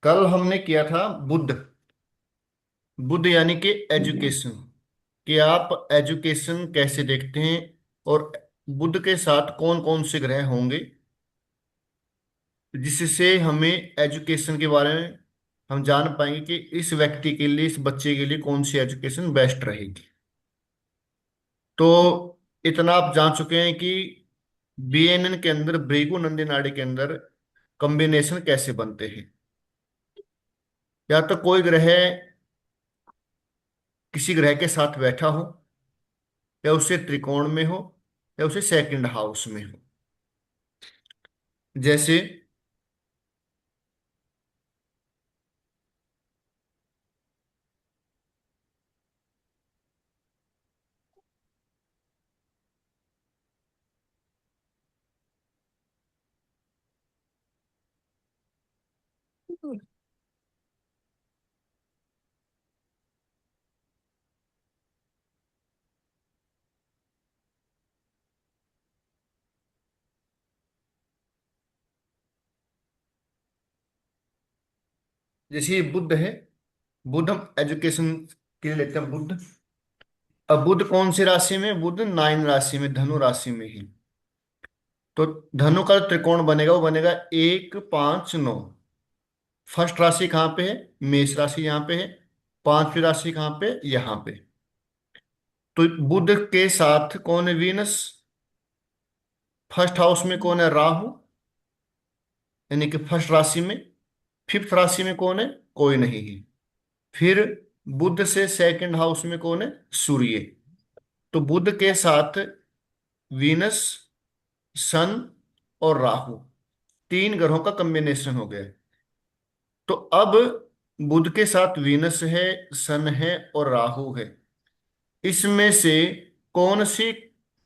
कल हमने किया था बुद्ध। बुद्ध यानी कि हम्म। एजुकेशन। कि आप एजुकेशन कैसे देखते हैं, और बुद्ध के साथ कौन कौन से ग्रह होंगे जिससे हमें एजुकेशन के बारे में हम जान पाएंगे कि इस व्यक्ति के लिए, इस बच्चे के लिए कौन सी एजुकेशन बेस्ट रहेगी। तो इतना आप जान चुके हैं कि बीएनएन के अंदर, भृगु नंदी नाड़ी के अंदर कॉम्बिनेशन कैसे बनते हैं। या तो कोई ग्रह किसी ग्रह के साथ बैठा हो, या उसे त्रिकोण में हो, या उसे सेकंड हाउस में हो। जैसे जैसे ये बुद्ध है। बुद्ध हम एजुकेशन के लिए लेते हैं बुद्ध। अब बुद्ध कौन सी राशि में? बुद्ध 9 राशि में, धनु राशि में ही। तो धनु का जो त्रिकोण बनेगा वो बनेगा 1 5 9। फर्स्ट राशि कहाँ पे है? मेष राशि यहाँ पे है। पांचवी राशि कहाँ पे? यहाँ पे। तो बुध के साथ कौन है? वीनस। फर्स्ट हाउस में कौन है? राहु, यानी कि फर्स्ट राशि में। फिफ्थ राशि में कौन है? कोई नहीं है। फिर बुध से सेकंड हाउस में कौन है? सूर्य। तो बुध के साथ वीनस, सन और राहु, तीन ग्रहों का कॉम्बिनेशन हो गया। तो अब बुध के साथ वीनस है, सन है और राहु है। इसमें से कौन सी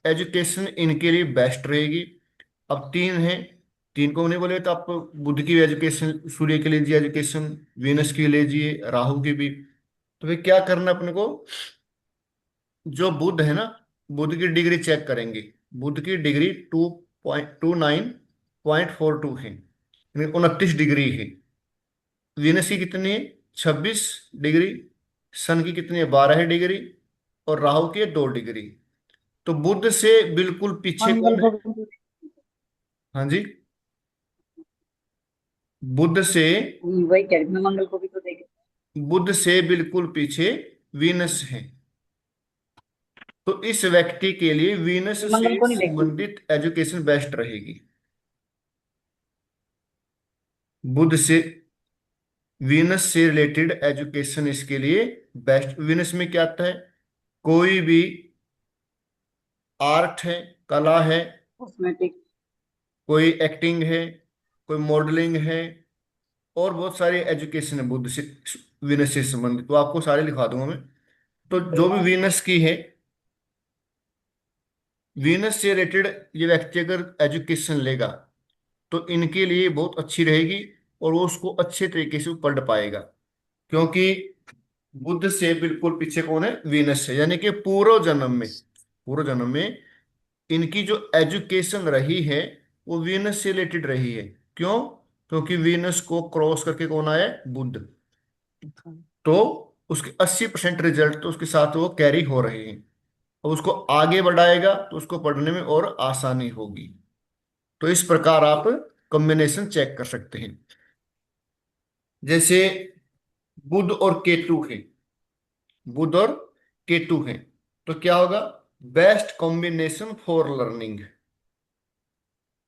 एजुकेशन इनके लिए बेस्ट रहेगी? अब तीन है, तीन को नहीं बोले तो आप बुध की एजुकेशन, सूर्य के लीजिए एजुकेशन, वीनस की लीजिए, राहु की भी। तो फिर क्या करना अपने को? जो बुध है ना, बुध की डिग्री चेक करेंगे। बुध की डिग्री 2.29.42 है, यानी 29 डिग्री है। वीनस की कितनी है? 26 डिग्री। सन की कितनी है? 12 डिग्री। और राहु की है 2 डिग्री। तो बुध से बिल्कुल पीछे मंगल कौन है? को भी हाँ जी। बुध से, वही कह रही थी, मैं मंगल को भी तो देख। बुध से बिल्कुल पीछे वीनस है। तो इस व्यक्ति के लिए वीनस से मंगल को नहीं देखती थी। संबंधित एजुकेशन बेस्ट रहेगी। बुध से, वीनस से रिलेटेड एजुकेशन इसके लिए बेस्ट। वीनस में क्या आता है? कोई भी आर्ट है, कला है, कॉस्मेटिक। कोई एक्टिंग है, कोई मॉडलिंग है, और बहुत सारी एजुकेशन है बुध से, वीनस से संबंधित। तो आपको सारे लिखा दूंगा मैं। तो जो भी वीनस की है, वीनस से रिलेटेड ये व्यक्ति अगर एजुकेशन लेगा तो इनके लिए बहुत अच्छी रहेगी, और वो उसको अच्छे तरीके से पढ़ पाएगा। क्योंकि बुध से बिल्कुल पीछे कौन है? वीनस है। यानी कि पूर्व जन्म में, पूर्व जन्म में इनकी जो एजुकेशन रही है वो वीनस से रिलेटेड रही है। क्यों? क्योंकि वीनस को क्रॉस करके कौन आया है? बुध। तो उसके 80% रिजल्ट तो उसके साथ वो कैरी हो रहे हैं। और उसको आगे बढ़ाएगा तो उसको पढ़ने में और आसानी होगी। तो इस प्रकार आप कॉम्बिनेशन चेक कर सकते हैं। जैसे बुध और केतु है, बुध और केतु है, तो क्या होगा? Best combination for learning.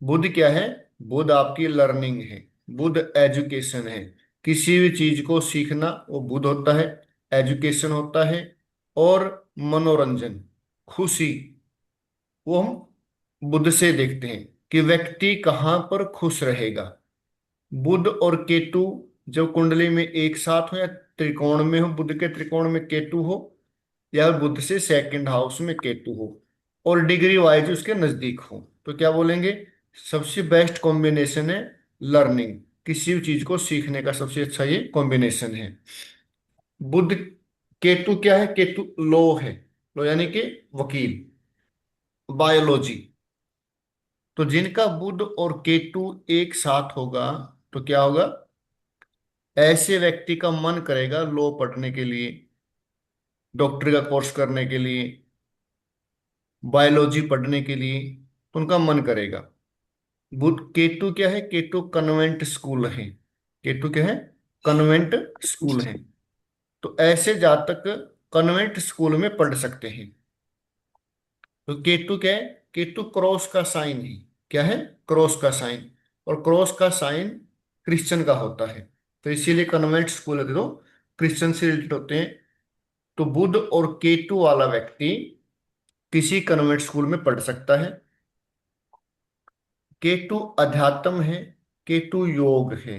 बुध क्या है? बुध आपकी लर्निंग है, बुध एजुकेशन है। किसी भी चीज को सीखना वो बुध होता है, एजुकेशन होता है। और मनोरंजन, खुशी, वो हम बुध से देखते हैं कि व्यक्ति कहाँ पर खुश रहेगा। बुध और केतु जब कुंडली में एक साथ हो, या त्रिकोण में हो, बुध के त्रिकोण में केतु हो, या बुध से सेकंड हाउस में केतु हो, और डिग्री वाइज उसके नजदीक हो, तो क्या बोलेंगे? सबसे बेस्ट कॉम्बिनेशन है लर्निंग। किसी भी चीज को सीखने का सबसे अच्छा ये कॉम्बिनेशन है। बुध, केतु क्या है? केतु लॉ है। लॉ यानी कि वकील, बायोलॉजी। तो जिनका बुध और केतु एक साथ होगा तो क्या होगा? ऐसे व्यक्ति का मन करेगा लॉ पढ़ने के लिए, डॉक्टरी का कोर्स करने के लिए, बायोलॉजी पढ़ने के लिए, तो उनका मन करेगा। बुध केतु क्या है? केतु कन्वेंट स्कूल है। केतु क्या है? कन्वेंट स्कूल है। तो ऐसे जातक कन्वेंट स्कूल में पढ़ सकते हैं। तो केतु क्या है? केतु क्रॉस का साइन है। क्या है? क्रॉस का साइन। और क्रॉस का साइन क्रिश्चियन का होता है। तो इसीलिए कन्वेंट स्कूल है तो क्रिश्चियन से रिलेटेड होते हैं। तो बुध और केतु वाला व्यक्ति किसी कन्वेंट स्कूल में पढ़ सकता है। केतु अध्यात्म है, केतु योग है।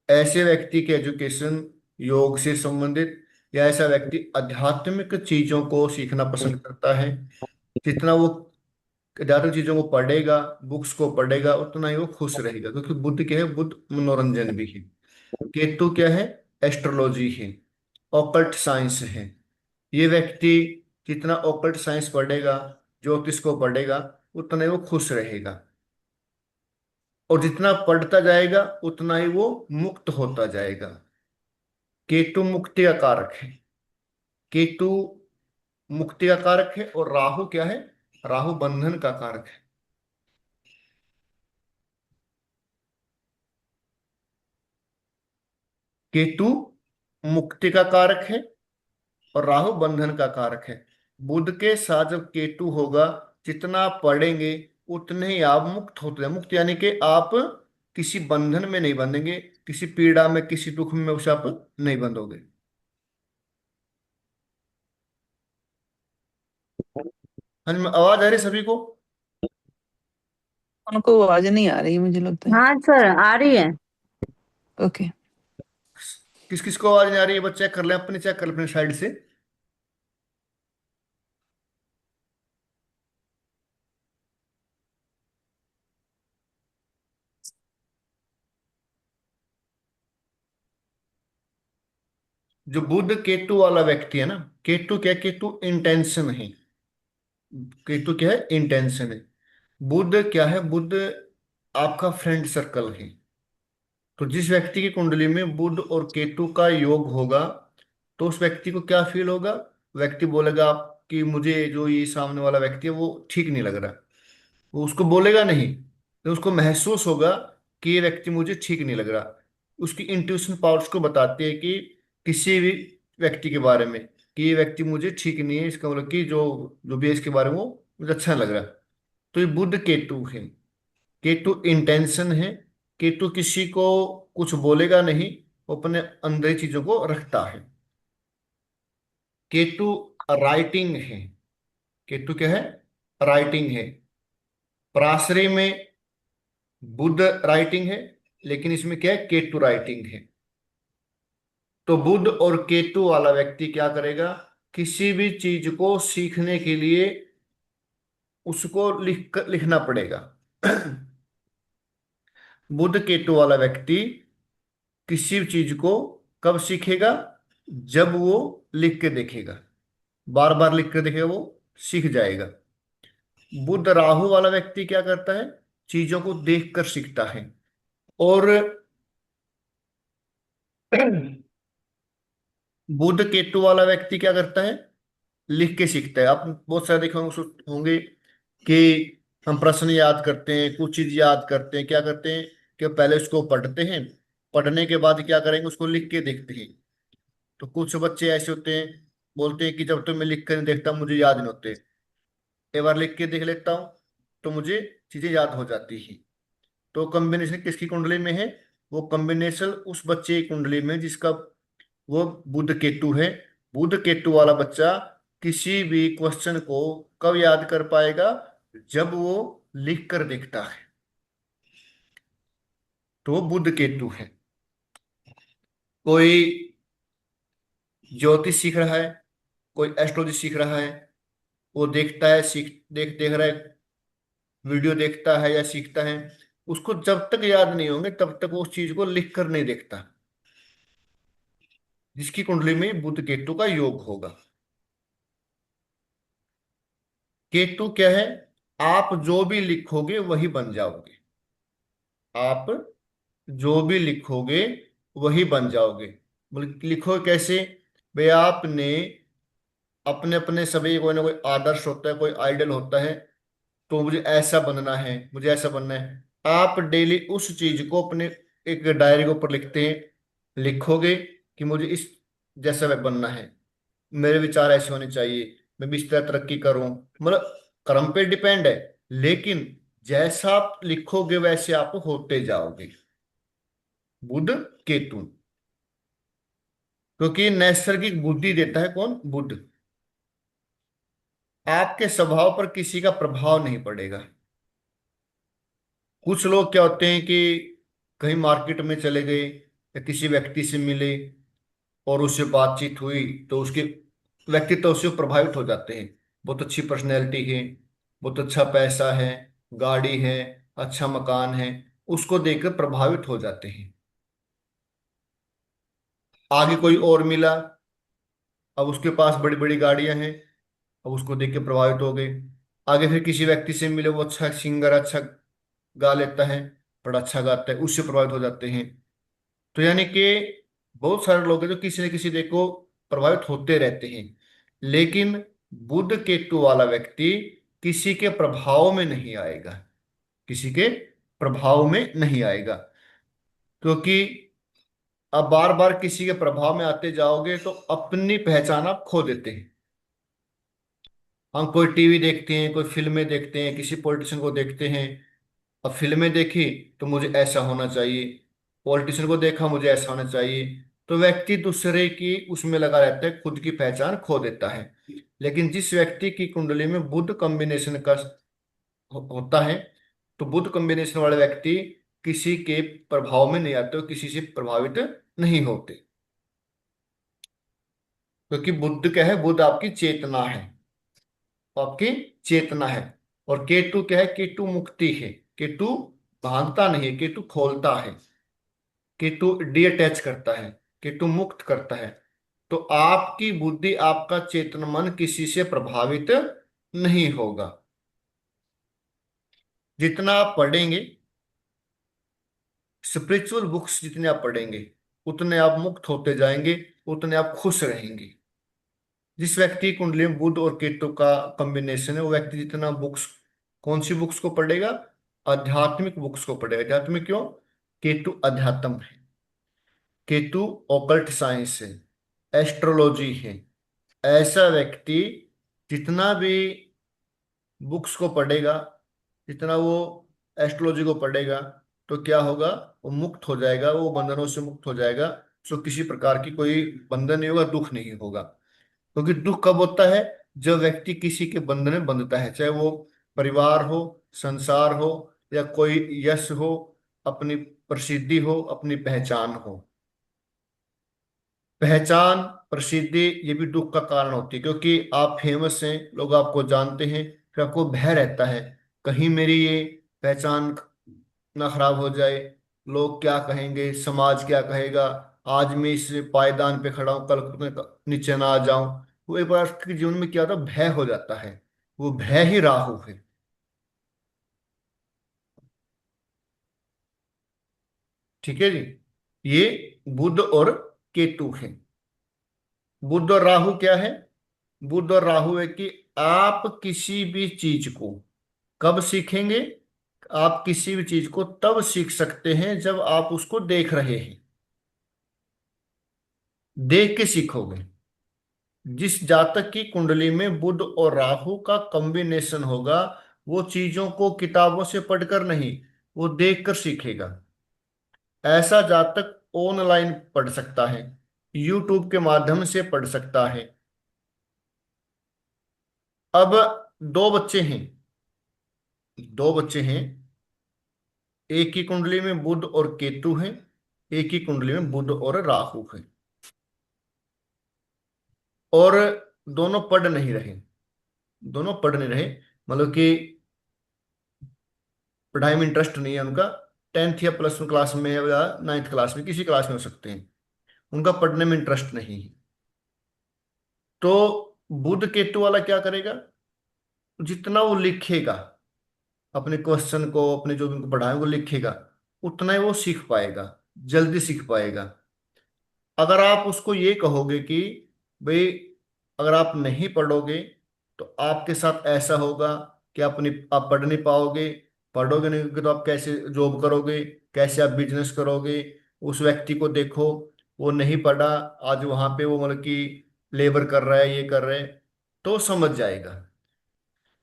ऐसे व्यक्ति की एजुकेशन योग से संबंधित, या ऐसा व्यक्ति आध्यात्मिक चीजों को सीखना पसंद करता है, जितना वो ज्यादा चीजों को पढ़ेगा, बुक्स को पढ़ेगा, उतना ही वो खुश रहेगा। क्योंकि बुद्ध क्या है? बुद्ध मनोरंजन भी है। केतु क्या है? एस्ट्रोलॉजी है, ऑकल्ट साइंस है। ये व्यक्ति जितना ऑकल्ट साइंस पढ़ेगा, ज्योतिष को पढ़ेगा, उतना ही वो खुश रहेगा। और जितना पढ़ता जाएगा उतना ही वो मुक्त होता जाएगा। केतु मुक्ति का कारक है। केतु मुक्ति का कारक है। और राहु क्या है? राहु बंधन का कारक है। केतु मुक्ति का कारक है और राहु बंधन का कारक है। बुध के साथ जब केतु होगा, जितना आप पढ़ेंगे उतने ही आप मुक्त होते हैं। मुक्त यानी कि आप किसी बंधन में नहीं बंधेंगे, किसी पीड़ा में, किसी दुख में उसे आप नहीं बंधोगे। हाँ जी, आवाज आ रही है सभी को? उनको आवाज नहीं आ रही मुझे लगता है। हाँ सर, आ रही है। ओके। किस किस को आवाज नहीं आ रही है? बस चेक कर लें, अपने चेक कर लें अपनी साइड से। जो बुध केतु वाला व्यक्ति है ना, केतु क्या? केतु इंटेंशन है। केतु क्या है? इंटेंशन है। बुध क्या है? बुध आपका फ्रेंड सर्कल है। तो जिस व्यक्ति की कुंडली में बुध और केतु का योग होगा, तो उस व्यक्ति को क्या फील होगा? व्यक्ति बोलेगा कि मुझे जो ये सामने वाला व्यक्ति है वो ठीक नहीं लग रहा। वो उसको बोलेगा नहीं, तो उसको महसूस होगा कि ये व्यक्ति मुझे ठीक नहीं लग रहा। उसकी इंट्यूशन पावर उसको बताती है कि किसी भी व्यक्ति के बारे में, कि ये व्यक्ति मुझे ठीक नहीं है, इसका मतलब कि जो जो भी है इसके बारे में वो मुझे अच्छा नहीं लग रहा। तो ये बुध केतु है। केतु इंटेंशन है। केतु किसी को कुछ बोलेगा नहीं, वो अपने अंदर ही चीजों को रखता है। केतु राइटिंग है। केतु क्या है? राइटिंग है। पराश्रय में बुध राइटिंग है, लेकिन इसमें क्या है? केतु राइटिंग है। तो बुध और केतु वाला व्यक्ति क्या करेगा? किसी भी चीज को सीखने के लिए उसको लिखना पड़ेगा। बुध केतु वाला व्यक्ति किसी भी चीज को कब सीखेगा? जब वो लिख के देखेगा, बार बार लिख कर देखेगा, वो सीख जाएगा। बुध राहु वाला व्यक्ति क्या करता है? चीजों को देखकर सीखता है। और बुध केतु वाला व्यक्ति क्या करता है? लिख के सीखता है। आप बहुत सारे देखे होंगे कि हम प्रश्न याद करते हैं, कुछ चीज याद करते हैं, क्या करते हैं कि पहले उसको पढ़ते हैं, पढ़ने के बाद क्या करेंगे? उसको लिख के देखते हैं। तो कुछ बच्चे ऐसे होते हैं, बोलते हैं कि जब तक मैं लिख कर नहीं देखता मुझे याद नहीं होते, एक बार लिख के देख लेता हूँ तो मुझे चीजें याद हो जाती हैं। तो कॉम्बिनेशन किसकी कुंडली में है? वो कॉम्बिनेशन उस बच्चे की कुंडली में जिसका वो बुध केतु है। बुध केतु वाला बच्चा किसी भी क्वेश्चन को कब याद कर पाएगा? जब वो लिख कर देखता है। तो वो बुध केतु है। कोई ज्योतिष सीख रहा है, कोई एस्ट्रोलॉजी सीख रहा है, वो देखता है, देख रहा है, वीडियो देखता है या सीखता है, उसको जब तक याद नहीं होंगे तब तक वो उस चीज को लिख कर नहीं देखता, जिसकी कुंडली में बुध केतु का योग होगा। केतु क्या है? आप जो भी लिखोगे वही बन जाओगे। आप जो भी लिखोगे वही बन जाओगे। मतलब लिखो कैसे? भाई आपने अपने अपने सभी कोई ना कोई आदर्श होता है, कोई आइडल होता है, तो मुझे ऐसा बनना है, मुझे ऐसा बनना है। आप डेली उस चीज को अपने एक डायरी के ऊपर लिखते हैं, लिखोगे कि मुझे इस जैसा मैं बनना है, मेरे विचार ऐसे होने चाहिए, मैं भी इस तरह तरक्की करूं। मतलब कर्म पे डिपेंड है, लेकिन जैसा आप लिखोगे वैसे आप होते जाओगे। बुध केतु, क्योंकि नैसर्गिक बुद्धि देता है कौन? बुध। आपके स्वभाव पर किसी का प्रभाव नहीं पड़ेगा। कुछ लोग क्या होते हैं कि कहीं मार्केट में चले गए या किसी व्यक्ति से मिले और उससे बातचीत हुई, तो उसके व्यक्तित्व से वो प्रभावित हो जाते हैं। बहुत अच्छी पर्सनैलिटी है, बहुत अच्छा पैसा है, गाड़ी है, अच्छा मकान है, उसको देखकर प्रभावित हो जाते हैं। आगे कोई और मिला, अब उसके पास बड़ी बड़ी गाड़ियां हैं, अब उसको देख के प्रभावित हो गए। आगे फिर किसी व्यक्ति से मिले, वो अच्छा सिंगर, अच्छा गा लेता है, बड़ा अच्छा गाता है, उससे प्रभावित हो जाते हैं। तो यानी कि बहुत सारे लोग हैं जो किसी न किसी देखो प्रभावित होते रहते हैं। लेकिन बुध केतु वाला व्यक्ति किसी के प्रभाव में नहीं आएगा, किसी के प्रभाव में नहीं आएगा। क्योंकि अब बार बार किसी के प्रभाव में आते जाओगे तो अपनी पहचान आप खो देते हैं। हम कोई टीवी देखते हैं, कोई फिल्में देखते हैं, किसी पॉलिटिशियन को देखते हैं। अब फिल्में देखी तो मुझे ऐसा होना चाहिए, पॉलिटिशियन को देखा मुझे ऐसा होना चाहिए, तो व्यक्ति दूसरे की उसमें लगा रहता है, खुद की पहचान खो देता है। लेकिन जिस व्यक्ति की कुंडली में बुध कॉम्बिनेशन का होता है, तो बुध कॉम्बिनेशन वाले व्यक्ति किसी के प्रभाव में नहीं आते, और किसी से प्रभावित नहीं होते। क्योंकि बुध क्या है? बुध आपकी चेतना है, आपकी चेतना है। और केतु क्या है? केतु मुक्ति है। केतु बांधता नहीं है, केतु खोलता है। केतु डीअटैच करता है, केतु मुक्त करता है। तो आपकी बुद्धि, आपका चेतन मन किसी से प्रभावित नहीं होगा। जितना आप पढ़ेंगे, स्पिरिचुअल बुक्स जितने आप पढ़ेंगे, उतने आप मुक्त होते जाएंगे, उतने आप खुश रहेंगे। जिस व्यक्ति की कुंडली में बुध और केतु का कॉम्बिनेशन है, वो व्यक्ति जितना बुक्स, कौन सी बुक्स को पढ़ेगा? आध्यात्मिक बुक्स को पढ़ेगा। आध्यात्मिक क्यों? केतु अध्यात्म है, केतु ऑकल्ट साइंस है, एस्ट्रोलॉजी है। ऐसा व्यक्ति जितना भी बुक्स को पढ़ेगा, जितना वो एस्ट्रोलॉजी को पढ़ेगा, तो क्या होगा? वो मुक्त हो जाएगा, वो बंधनों से मुक्त हो जाएगा। सो किसी प्रकार की कोई बंधन नहीं होगा, दुख नहीं होगा। क्योंकि दुख कब होता है? जब व्यक्ति किसी के बंधन में बंधता है, चाहे वो परिवार हो, संसार हो, या कोई यश हो, अपनी प्रसिद्धि हो, अपनी पहचान हो। पहचान, प्रसिद्धि, ये भी दुख का कारण होती है। क्योंकि आप फेमस हैं, लोग आपको जानते हैं, फिर आपको भय रहता है, कहीं मेरी ये पहचान ना खराब हो जाए, लोग क्या कहेंगे, समाज क्या कहेगा, आज मैं इस पायदान पे खड़ा हूं, कल को मैं नीचे ना आ जाऊं। वो एक बार के जीवन में क्या होता है? भय हो जाता है। वो भय ही राहु है। ठीक है जी। ये बुध और केतु है। बुध और राहु क्या है? बुध और राहु है कि आप किसी भी चीज को कब सीखेंगे? आप किसी भी चीज को तब सीख सकते हैं जब आप उसको देख रहे हैं, देख के सीखोगे। जिस जातक की कुंडली में बुध और राहु का कॉम्बिनेशन होगा, वो चीजों को किताबों से पढ़कर नहीं, वो देखकर सीखेगा। ऐसा जातक ऑनलाइन पढ़ सकता है, यूट्यूब के माध्यम से पढ़ सकता है। अब दो बच्चे हैं, दो बच्चे हैं, एक की कुंडली में बुध और केतु है, एक ही कुंडली में बुध और राहु है, और दोनों पढ़ नहीं रहे, दोनों पढ़ नहीं रहे। मतलब कि पढ़ाई में इंटरेस्ट नहीं है उनका, 10th या +1 क्लास में या 9th क्लास में, किसी क्लास में हो सकते हैं, उनका पढ़ने में इंटरेस्ट नहीं है। तो बुध केतु वाला क्या करेगा? जितना वो लिखेगा, अपने क्वेश्चन को, अपने जो भी उनको पढ़ाए वो लिखेगा, उतना ही वो सीख पाएगा, जल्दी सीख पाएगा। अगर आप उसको ये कहोगे कि भाई अगर आप नहीं पढ़ोगे तो आपके साथ ऐसा होगा कि आप पढ़ नहीं पाओगे, पढ़ोगे नहीं तो आप कैसे जॉब करोगे, कैसे आप बिजनेस करोगे। उस व्यक्ति को देखो, वो नहीं पढ़ा, आज वहां पे वो मतलब कि लेबर कर रहा है, ये कर रहा है, तो समझ जाएगा।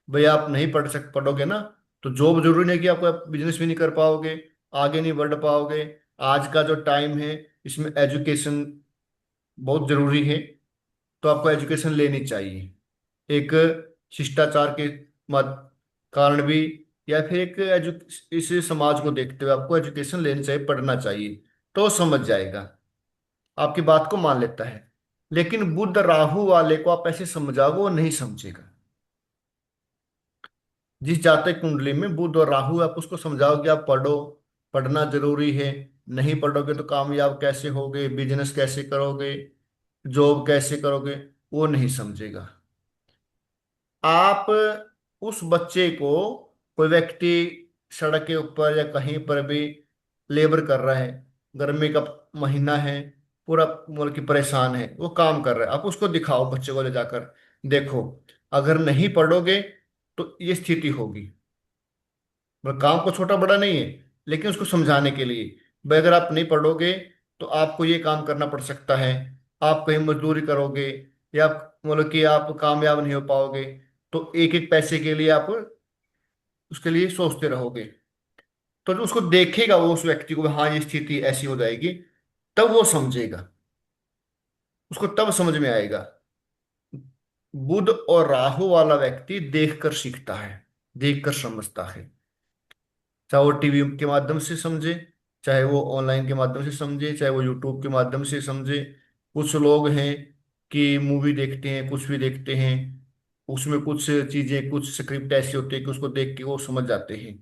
भाई आप नहीं पढ़ोगे ना, तो जॉब जरूरी नहीं कि आपको, आप बिजनेस भी नहीं कर पाओगे, आगे नहीं बढ़ पाओगे। आज का जो टाइम है इसमें एजुकेशन बहुत जरूरी है, तो आपको एजुकेशन लेनी चाहिए। एक शिष्टाचार के मत कारण भी, या फिर एक इस समाज को देखते हुए आपको एजुकेशन लेनी चाहिए, पढ़ना चाहिए, तो समझ जाएगा, आपकी बात को मान लेता है। लेकिन बुध राहु वाले को आप ऐसे समझाओगे वो नहीं समझेगा। जिस जातक कुंडली में बुध और राहु है, आप उसको समझाओगे आप पढ़ो, पढ़ना जरूरी है, नहीं पढ़ोगे तो कामयाब कैसे होगे, बिजनेस कैसे करोगे, जॉब कैसे करोगे, वो नहीं समझेगा। आप उस बच्चे को, कोई व्यक्ति सड़क के ऊपर या कहीं पर भी लेबर कर रहा है, गर्मी का महीना है, पूरा मतलब कि परेशान है, वो काम कर रहा है, आप उसको दिखाओ, बच्चे को ले जाकर, देखो अगर नहीं पढ़ोगे तो ये स्थिति होगी। मतलब काम को छोटा बड़ा नहीं है, लेकिन उसको समझाने के लिए, भाई अगर आप नहीं पढ़ोगे तो आपको ये काम करना पड़ सकता है, आप कहीं मजदूरी करोगे, या मतलब कि आप कामयाब नहीं हो पाओगे, तो एक एक पैसे के लिए आप उसके लिए सोचते रहोगे। तो जो उसको देखेगा वो, उस व्यक्ति को, हाँ ये स्थिति ऐसी हो जाएगी, तब वो समझेगा, उसको तब समझ में आएगा। बुध और राहु वाला व्यक्ति देखकर सीखता है, देखकर समझता है, चाहे वो टीवी के माध्यम से समझे, चाहे वो ऑनलाइन के माध्यम से समझे, चाहे वो यूट्यूब के माध्यम से समझे। कुछ लोग हैं कि मूवी देखते हैं, कुछ भी देखते हैं, उसमें कुछ चीजें, कुछ स्क्रिप्ट ऐसी होती है कि उसको देख के वो समझ जाते हैं,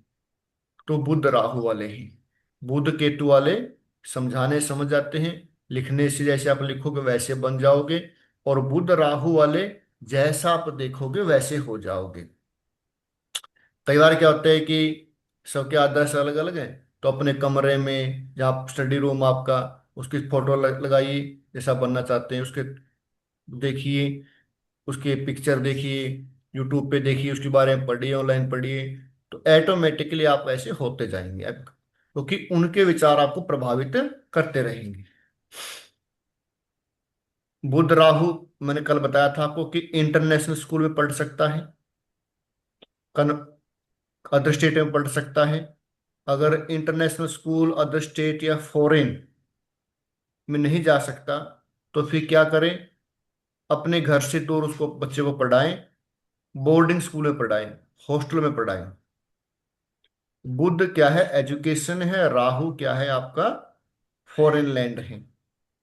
तो बुध राहु वाले हैं। बुध केतु वाले समझाने समझ जाते हैं, लिखने से जैसे आप लिखोगे वैसे बन जाओगे, और बुध राहु वाले जैसा आप देखोगे वैसे हो जाओगे। कई बार क्या होता है कि सबके आदर्श अलग अलग हैं, तो अपने कमरे में, जहाँ स्टडी रूम आपका, उसकी फोटो लगाइए, जैसा बनना चाहते हैं उसके, देखिए उसके पिक्चर देखिए, यूट्यूब पे देखिए, उसके बारे में पढ़िए, ऑनलाइन पढ़िए, तो ऐटोमेटिकली आप ऐसे होते जाएंगे, क्योंकि उनके विचार आपको प्रभावित करते रहेंगे। बुध राहु, मैंने कल बताया था आपको कि इंटरनेशनल स्कूल में पढ़ सकता है, अदर स्टेट में पढ़ सकता है। अगर इंटरनेशनल स्कूल अदर स्टेट या फॉरेन में नहीं जा सकता, तो फिर क्या करें, अपने घर से दूर उसको, बच्चे को पढ़ाएं, बोर्डिंग स्कूल में पढ़ाएं, हॉस्टल में पढ़ाएं। बुध क्या है, एजुकेशन है, राहु क्या है आपका, फॉरेन लैंड है,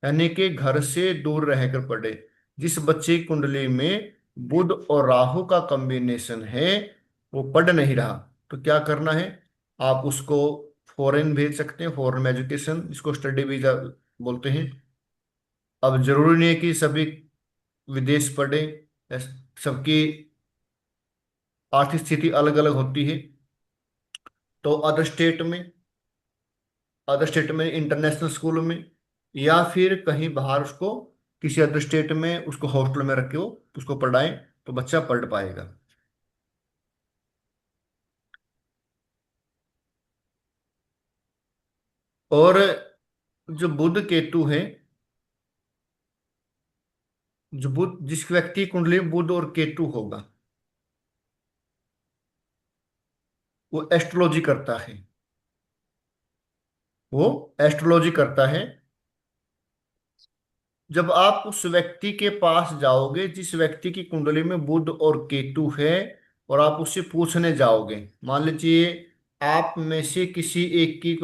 यानी कि घर से दूर रहकर पढ़े। जिस बच्चे की कुंडली में बुध और राहु का कॉम्बिनेशन है, वो पढ़ नहीं रहा, तो क्या करना है, आप उसको फॉरेन भेज सकते हैं, फॉरेन में एजुकेशन, इसको स्टडी वीजा बोलते हैं। अब जरूरी नहीं है कि सभी विदेश पढ़े, सबकी आर्थिक स्थिति अलग अलग होती है, तो अदर स्टेट में इंटरनेशनल स्कूल में, या फिर कहीं बाहर उसको, किसी अदर स्टेट में उसको हॉस्टल में रखे हो, उसको पढ़ाएं, तो बच्चा पढ़ पाएगा। और जो बुध केतु है, जो बुध, जिस व्यक्ति की कुंडली में बुध और केतु होगा, वो एस्ट्रोलॉजी करता है, वो एस्ट्रोलॉजी करता है। जब आप उस व्यक्ति के पास जाओगे जिस व्यक्ति की कुंडली में बुध और केतु है, और आप उससे पूछने जाओगे, मान लीजिए आप में से किसी एक की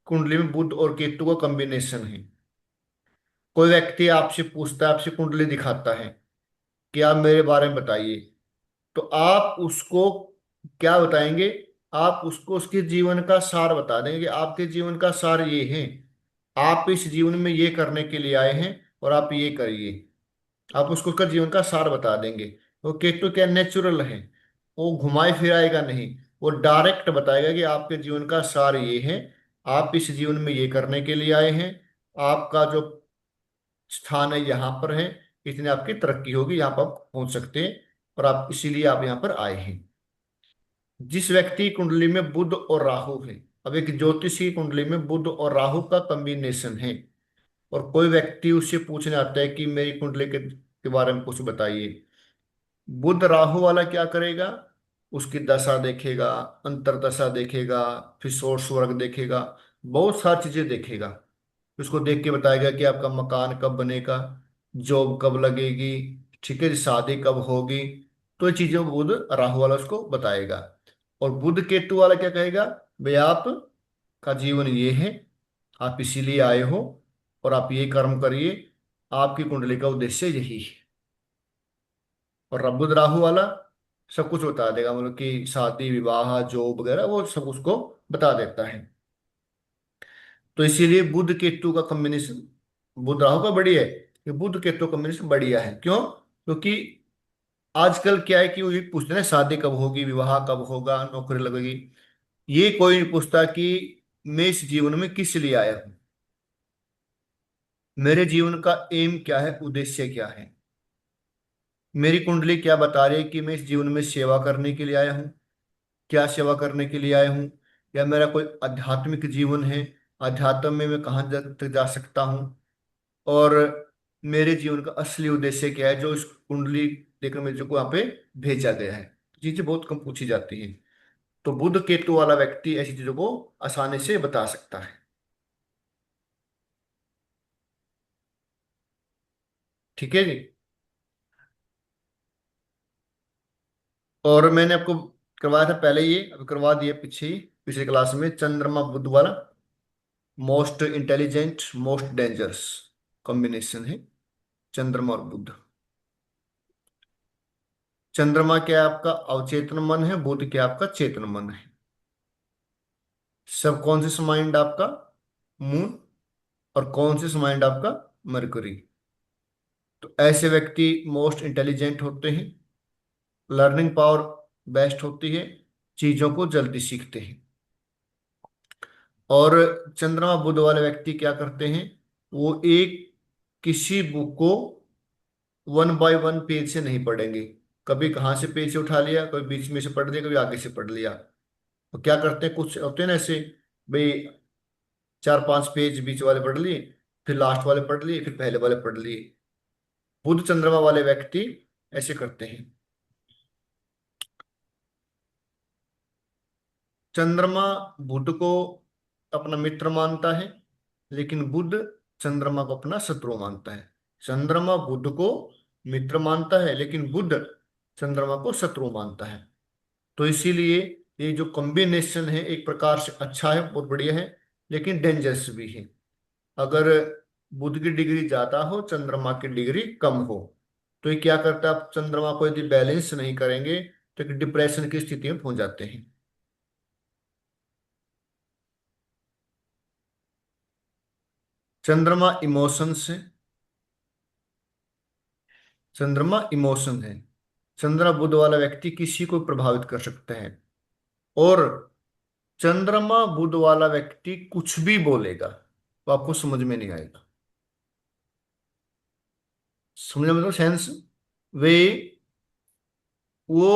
कुंडली में बुध और केतु का कॉम्बिनेशन है, कोई व्यक्ति आपसे पूछता है, आपसे कुंडली दिखाता है कि आप मेरे बारे में बताइए, तो आप उसको क्या बताएंगे, आप उसको उसके जीवन का सार बता देंगे कि आपके जीवन का सार ये है, आप इस जीवन में ये करने के लिए आए हैं, और आप ये करिए। आप उसको उसका जीवन का सार बता देंगे। वो केटू क्या नेचुरल है, वो घुमाए फिराएगा नहीं, वो डायरेक्ट बताएगा कि आपके जीवन का सार ये है, आप इस जीवन में ये करने के लिए आए हैं। आपका जो स्थान है यहाँ पर है, इतनी आपकी तरक्की होगी, यहाँ पर आप पहुंच सकते हैं, और आप इसीलिए आप यहाँ पर आए हैं। जिस व्यक्ति की कुंडली में बुध और राहु है, अब एक ज्योतिष की कुंडली में बुध और राहु का कॉम्बिनेशन है, और कोई व्यक्ति उससे पूछने आता है कि मेरी कुंडली के बारे में कुछ बताइए, बुध राहु वाला क्या करेगा, उसकी दशा देखेगा, अंतरदशा देखेगा, फिर सोर्स वर्ग देखेगा, बहुत सारी चीजें देखेगा। उसको देख के बताएगा कि आपका मकान कब बनेगा, जॉब कब लगेगी, ठीक है, शादी कब होगी। तो ये चीजें बुध राहु वाला उसको बताएगा। और बुध केतु वाला क्या कहेगा, भाई आप का जीवन ये है, आप इसीलिए आए हो, और आप ये कर्म करिए, आपकी कुंडली का उद्देश्य यही है। और बुध राहु वाला सब कुछ बता देगा, मतलब कि शादी विवाह जॉब वगैरह वो सब उसको बता देता है। तो इसीलिए बुध केतु का कॉम्बिनेशन, बुध राहु का बढ़िया है, ये बुध केतु कॉम्बिनेशन बढ़िया है। क्यों? क्योंकि आजकल क्या है कि वो ये पूछते हैं शादी कब होगी, विवाह कब होगा, नौकरी लगेगी, ये कोई नहीं पूछता कि मैं इस जीवन में किस लिए आया हूं, मेरे जीवन का एम क्या है, उद्देश्य क्या है। मेरी कुंडली क्या बता रही है कि मैं इस जीवन में सेवा करने के लिए आया हूँ, क्या सेवा करने के लिए आया हूँ, या मेरा कोई आध्यात्मिक जीवन है, अध्यात्म में मैं कहाँ तक जा सकता हूँ, और मेरे जीवन का असली उद्देश्य क्या है, जो इस कुंडली देखकर मेरे को वहां पे भेजा गया है। चीजें बहुत कम पूछी जाती हैं। तो बुध केतु वाला व्यक्ति ऐसी चीजों को आसानी से बता सकता है। ठीक है जी। और मैंने आपको करवाया था पहले, ये अभी करवा दिया पीछे ही, पिछली क्लास में, चंद्रमा बुध वाला most intelligent most dangerous combination है, चंद्रमा और बुध। चंद्रमा क्या है आपका अवचेतन मन है, बुध क्या आपका चेतन मन है। सबकॉन्शियस माइंड आपका मून, और कॉन्शियस माइंड आपका मरकरी। तो ऐसे व्यक्ति मोस्ट इंटेलिजेंट होते हैं, लर्निंग पावर बेस्ट होती है, चीजों को जल्दी सीखते हैं। और चंद्रमा बुध वाले व्यक्ति क्या करते हैं, वो एक किसी बुक को वन बाय वन पेज से नहीं पढ़ेंगे, कभी कहाँ से पेज से उठा लिया, कभी बीच में से पढ़ लिया, कभी आगे से पढ़ लिया। तो क्या करते हैं, कुछ होते हैं ना ऐसे, भाई 4-5 पेज बीच वाले पढ़ लिए, फिर लास्ट वाले पढ़ लिए, फिर पहले वाले पढ़ लिए। बुध चंद्रमा वाले व्यक्ति ऐसे करते हैं। चंद्रमा बुध को अपना मित्र मानता है, लेकिन बुध चंद्रमा को अपना शत्रु मानता है। चंद्रमा बुध को मित्र मानता है, लेकिन बुध चंद्रमा को शत्रु मानता है। तो इसीलिए ये जो कॉम्बिनेशन है एक प्रकार से अच्छा है, बहुत बढ़िया है, लेकिन डेंजरस भी है। अगर बुध की डिग्री ज्यादा हो, चंद्रमा की डिग्री कम हो, तो ये क्या करता है, आप चंद्रमा को यदि बैलेंस नहीं करेंगे तो एक डिप्रेशन की स्थिति में पहुंच जाते हैं। चंद्रमा इमोशंस है, चंद्रमा इमोशन है। चंद्रमा बुध वाला व्यक्ति किसी को प्रभावित कर सकता है, और चंद्रमा बुध वाला व्यक्ति कुछ भी बोलेगा तो आपको समझ में नहीं आएगा। समझ में, मतलब सेंस, वे वो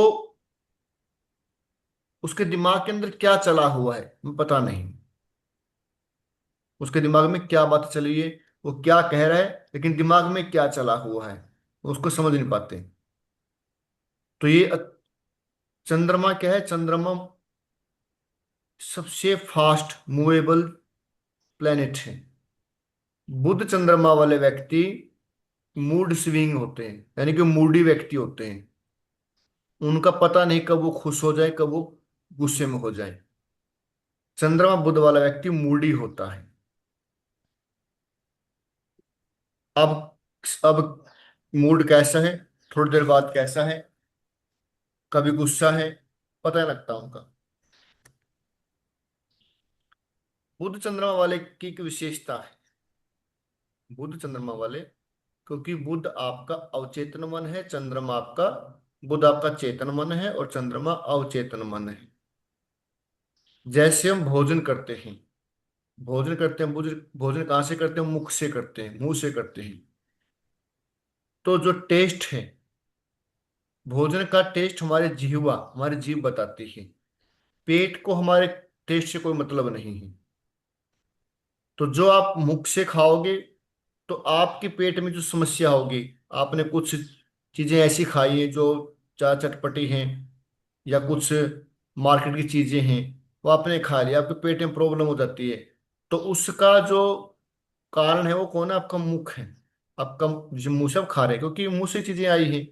उसके दिमाग के अंदर क्या चला हुआ है पता नहीं, उसके दिमाग में क्या बात चली है, वो क्या कह रहा है, लेकिन दिमाग में क्या चला हुआ है उसको समझ नहीं पाते। तो ये चंद्रमा क्या है, चंद्रमा सबसे फास्ट मूवेबल प्लेनेट है। बुध चंद्रमा वाले व्यक्ति मूड स्विंग होते हैं, यानी कि मूडी व्यक्ति होते हैं, उनका पता नहीं कब वो खुश हो जाए, कब वो गुस्से में हो जाए। चंद्रमा बुध वाला व्यक्ति मूडी होता है। अब अब मूड कैसा है, थोड़ी देर बाद कैसा है, कभी गुस्सा है, पता नहीं लगता उनका। बुध चंद्रमा वाले की एक विशेषता है, बुध चंद्रमा वाले, क्योंकि बुध आपका अवचेतन मन है, चंद्रमा आपका, बुध आपका चेतन मन है और चंद्रमा अवचेतन मन है। जैसे हम भोजन करते हैं, भोजन करते हैं, भोजन भोजन कहाँ से करते हैं, मुख से करते हैं, मुंह से करते हैं। तो जो टेस्ट है, भोजन का टेस्ट हमारी जीभ बताती है। पेट को हमारे टेस्ट से कोई मतलब नहीं है। तो जो आप मुख से खाओगे, तो आपके पेट में जो समस्या होगी, आपने कुछ चीजें ऐसी खाई है जो ज्यादा चटपटी हैं, या कुछ मार्केट की चीजें हैं, वो आपने खा लिया, आपके पेट में प्रॉब्लम हो जाती है। तो उसका जो कारण है वो कौन है? आपका मुख है। आपका जो मुंह से आप खा रहे हैं, क्योंकि मुंह से चीजें आई हैं।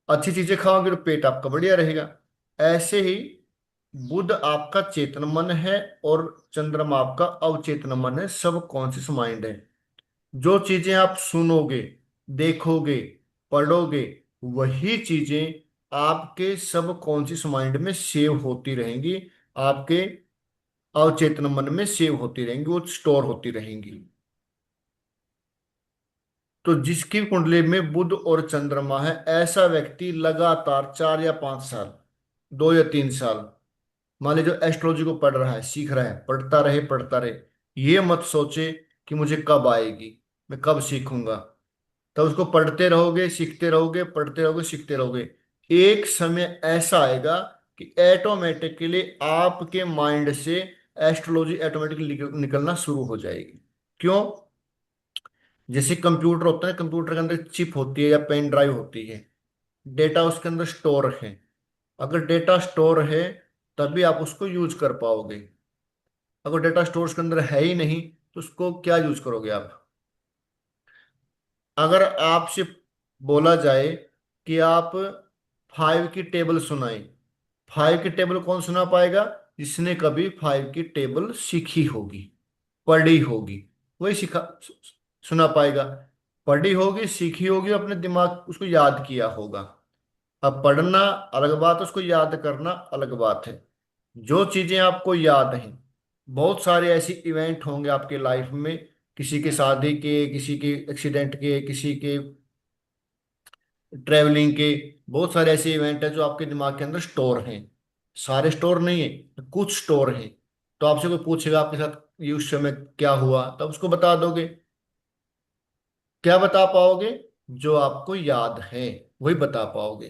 अच्छी चीजें खाओगे तो पेट आपका बढ़िया रहेगा। ऐसे ही बुध आपका चेतन मन है, और चंद्रमा आपका अवचेतन मन है, सब कॉन्शियस माइंड है। जो चीजें आप सुनोगे, देखोगे, पढ़ोगे, वही चीजें आपके सब कॉन्शियस माइंड में सेव होती रहेंगी, आपके अवचेतन मन में सेव होती रहेंगी, वो स्टोर होती रहेंगी। तो जिसकी कुंडली में बुध और चंद्रमा है, ऐसा व्यक्ति लगातार 4 या 5 साल, 2 या 3 साल, मान लीजिए जो एस्ट्रोलॉजी को पढ़ रहा है, सीख रहा है, पढ़ता रहे पढ़ता रहे। ये मत सोचे कि मुझे कब आएगी, मैं कब सीखूंगा। तब उसको पढ़ते रहोगे, सीखते रहोगे, पढ़ते रहोगे, सीखते रहोगे। एक समय ऐसा आएगा कि ऑटोमेटिकली आपके माइंड से एस्ट्रोलॉजी ऑटोमेटिकली निकलना शुरू हो जाएगी। क्यों? जैसे कंप्यूटर होता है, कंप्यूटर के अंदर चिप होती है या पेन ड्राइव होती है, डेटा उसके अंदर स्टोर है। अगर डेटा स्टोर है, तभी आप उसको यूज कर पाओगे। अगर डेटा स्टोर उसके अंदर है ही नहीं, तो उसको क्या यूज करोगे आप? अगर आपसे बोला जाए कि आप 5 की टेबल सुनाएं, 5 की टेबल कौन सुना पाएगा? जिसने कभी 5 की टेबल सीखी होगी, पढ़ी होगी, वही सुना पाएगा। पढ़ी होगी, सीखी होगी, अपने दिमाग उसको याद किया होगा। अब पढ़ना अलग बात है, उसको याद करना अलग बात है। जो चीजें आपको याद हैं, बहुत सारे ऐसे इवेंट होंगे आपके लाइफ में, किसी के शादी के, किसी के एक्सीडेंट के, किसी के ट्रेवलिंग के, बहुत सारे ऐसे इवेंट हैं जो आपके दिमाग के अंदर स्टोर हैं। सारे स्टोर नहीं है, कुछ स्टोर हैं। तो आपसे कोई पूछेगा आपके साथ ये उस समय क्या हुआ, तब उसको बता दोगे। क्या बता पाओगे? जो आपको याद है वही बता पाओगे,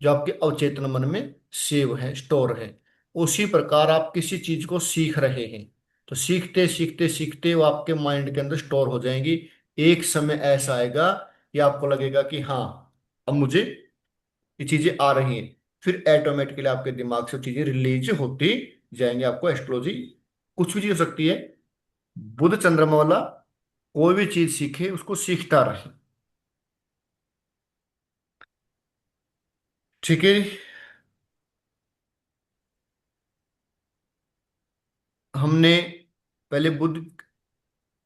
जो आपके अवचेतन मन में सेव है, स्टोर है। उसी प्रकार आप किसी चीज को सीख रहे हैं, तो सीखते सीखते सीखते वो आपके माइंड के अंदर स्टोर हो जाएंगी। एक समय ऐसा आएगा कि आपको लगेगा कि हाँ, अब मुझे ये चीजें आ रही हैं। फिर ऑटोमेटिकली आपके दिमाग से चीजें रिलीज होती जाएंगी। आपको एस्ट्रोलॉजी कुछ भी चीज हो सकती है। बुध चंद्रमा वाला कोई भी चीज सीखे, उसको सीखता रहे। ठीक है। हमने पहले बुध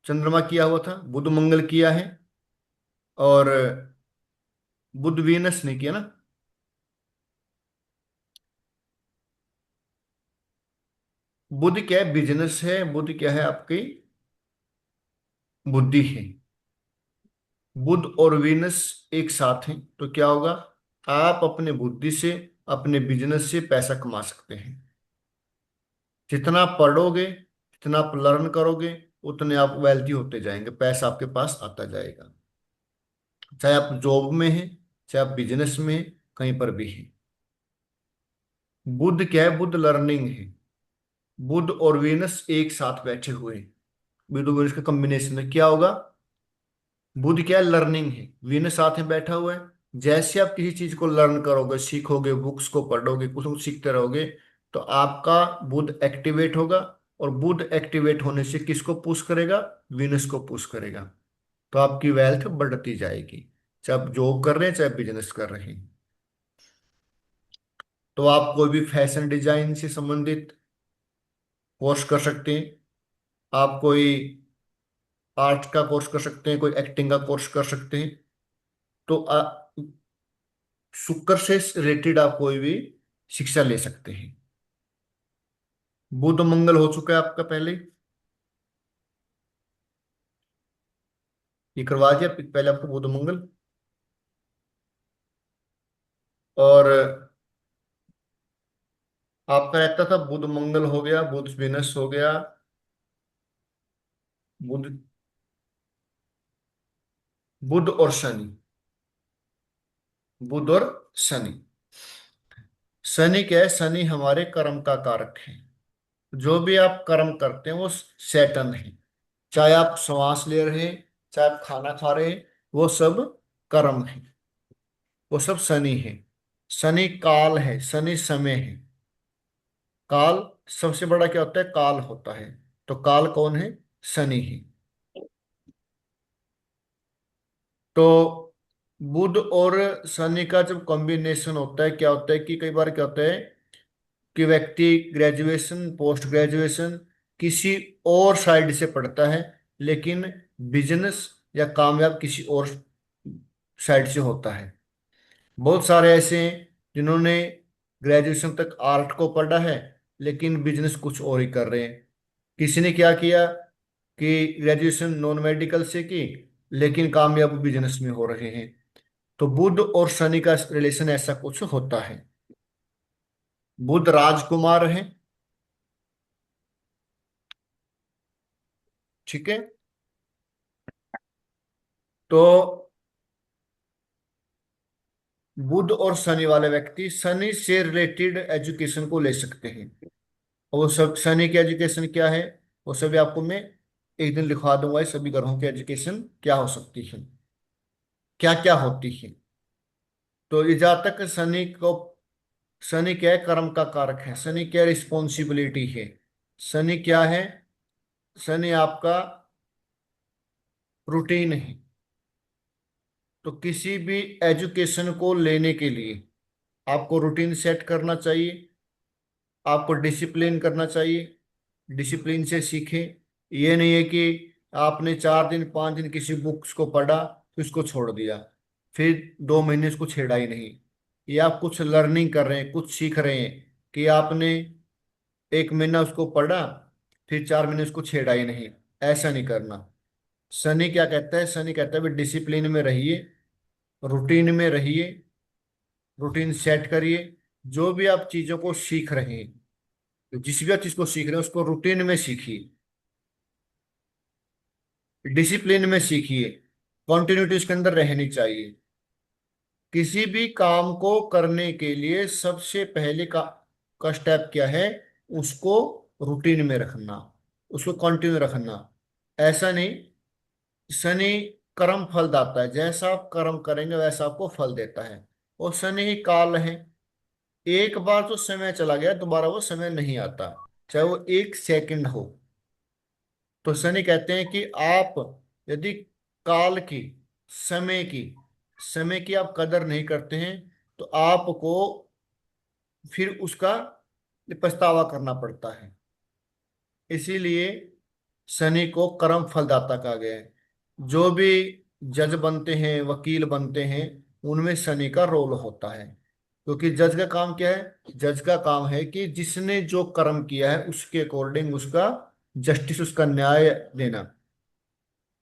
चंद्रमा किया हुआ था, बुध मंगल किया है, और बुध वीनस ने किया ना। बुध क्या है? बिजनेस है। बुध क्या है? आपकी बुद्धि है। बुध और वीनस एक साथ हैं, तो क्या होगा? आप अपने बुद्धि से, अपने बिजनेस से पैसा कमा सकते हैं। जितना पढ़ोगे, जितना आप लर्न करोगे, उतने आप वेल्थी होते जाएंगे, पैसा आपके पास आता जाएगा। चाहे आप जॉब में हैं, चाहे आप बिजनेस में हैं, कहीं पर भी हैं। बुध क्या है? बुध लर्निंग है। बुध और वीनस एक साथ बैठे हुए हैं। बुध और वीनस का कॉम्बिनेशन में क्या होगा? बुध क्या है? लर्निंग है। वीनस साथ में बैठा हुआ है। जैसे आप किसी चीज को लर्न करोगे, सीखोगे, बुक्स को पढ़ोगे, कुछ कुछ सीखते रहोगे, तो आपका बुध एक्टिवेट होगा। और बुध एक्टिवेट होने से किसको पुश करेगा? वीनस को पुश करेगा। तो आपकी वेल्थ बढ़ती जाएगी, चाहे आप जॉब कर रहे हैं, चाहे बिजनेस कर रहे हैं। तो आप कोई भी फैशन डिजाइन से संबंधित कोर्स कर सकते हैं। आप कोई आर्ट का कोर्स कर सकते हैं, कोई एक्टिंग का कोर्स कर सकते हैं। तो शुक्र से रिलेटेड आप कोई भी शिक्षा ले सकते हैं। बुध मंगल हो चुका है आपका पहले, ये करवा दिया पहले आपको बुध मंगल। और आपका रहता था बुध मंगल हो गया, बुध वेनस हो गया, बुध बुध और शनि। बुध और शनि। शनि क्या है? शनि हमारे कर्म का कारक है। जो भी आप कर्म करते हैं वो सैटर्न है। चाहे आप श्वास ले रहे हैं, चाहे आप खाना खा रहे हैं, वो सब कर्म है, वो सब शनि है। शनि काल है, शनि समय है। काल सबसे बड़ा क्या होता है? काल होता है। तो काल कौन है? शनि है। तो बुध और शनि का जब कॉम्बिनेशन होता है, क्या होता है कि कई बार क्या होता है कि व्यक्ति ग्रेजुएशन, पोस्ट ग्रेजुएशन किसी और साइड से पढ़ता है, लेकिन बिजनेस या कामयाब किसी और साइड से होता है। बहुत सारे ऐसे हैं जिन्होंने ग्रेजुएशन तक आर्ट को पढ़ा है, लेकिन बिजनेस कुछ और ही कर रहे हैं। किसी ने क्या किया कि ग्रेजुएशन नॉन मेडिकल से की, लेकिन कामयाब बिजनेस में हो रहे हैं। तो बुध और शनि का रिलेशन ऐसा कुछ होता है। बुध राजकुमार है, ठीक है। तो बुध और शनि वाले व्यक्ति शनि से रिलेटेड एजुकेशन को ले सकते हैं। और वो सब शनि की एजुकेशन क्या है, वो सभी आपको मैं एक दिन लिखवा दूंगा। ये सभी ग्रहों की एजुकेशन क्या हो सकती है, क्या क्या होती है। तो ये जहाँ तक शनि को, शनि क्या है? कर्म का कारक है। शनि क्या रिस्पॉन्सिबिलिटी है? शनि क्या है? शनि आपका रूटीन है। तो किसी भी एजुकेशन को लेने के लिए आपको रूटीन सेट करना चाहिए, आपको डिसिप्लिन करना चाहिए। डिसिप्लिन से सीखें। ये नहीं है कि आपने 4 दिन 5 दिन किसी बुक्स को पढ़ा, फिर उसको छोड़ दिया, फिर 2 महीने उसको छेड़ा ही नहीं। ये आप कुछ लर्निंग कर रहे हैं, कुछ सीख रहे हैं, कि आपने 1 महीना उसको पढ़ा, फिर 4 महीने उसको छेड़ा ही नहीं। ऐसा नहीं करना। शनि क्या कहता है? शनि कहता है भी डिसिप्लिन में रहिए, रूटीन में रहिए, रूटीन सेट करिए। जो भी आप चीजों को सीख रहे हैं, तो जिस भी आप चीज को सीख रहे हैं उसको रूटीन में सीखिए, डिसिप्लिन में सीखिए। कॉन्टिन्यूटी उसके अंदर रहनी चाहिए। किसी भी काम को करने के लिए सबसे पहले का स्टेप क्या है? उसको रूटीन में रखना, उसको कंटिन्यू रखना। ऐसा नहीं। शनि कर्म फल दाता है। जैसा आप कर्म करेंगे वैसा आपको फल देता है। और शनि ही काल है। एक बार तो समय चला गया, दोबारा वो समय नहीं आता, चाहे वो 1 सेकंड हो। तो शनि कहते हैं कि आप यदि काल की, समय की, समय की आप कदर नहीं करते हैं, तो आपको फिर उसका पछतावा करना पड़ता है। इसीलिए शनि को कर्म फलदाता कहा गया है। जो भी जज बनते हैं, वकील बनते हैं, उनमें शनि का रोल होता है। क्योंकि जज का काम क्या है? जज का काम है कि जिसने जो कर्म किया है उसके अकॉर्डिंग उसका जस्टिस, उसका न्याय देना।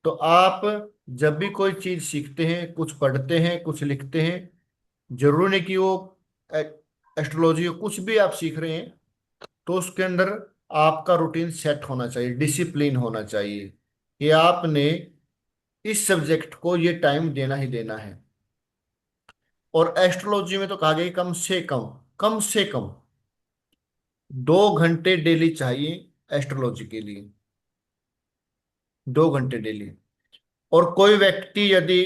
तो आप जब भी कोई चीज सीखते हैं, कुछ पढ़ते हैं, कुछ लिखते हैं, जरूरी नहीं कि वो एस्ट्रोलॉजी हो, कुछ भी आप सीख रहे हैं, तो उसके अंदर आपका रूटीन सेट होना चाहिए, डिसिप्लिन होना चाहिए कि आपने इस सब्जेक्ट को ये टाइम देना ही देना है। और एस्ट्रोलॉजी में तो कहा गया कि कम से कम 2 घंटे डेली चाहिए एस्ट्रोलॉजी के लिए। 2 घंटे डेली। और कोई व्यक्ति यदि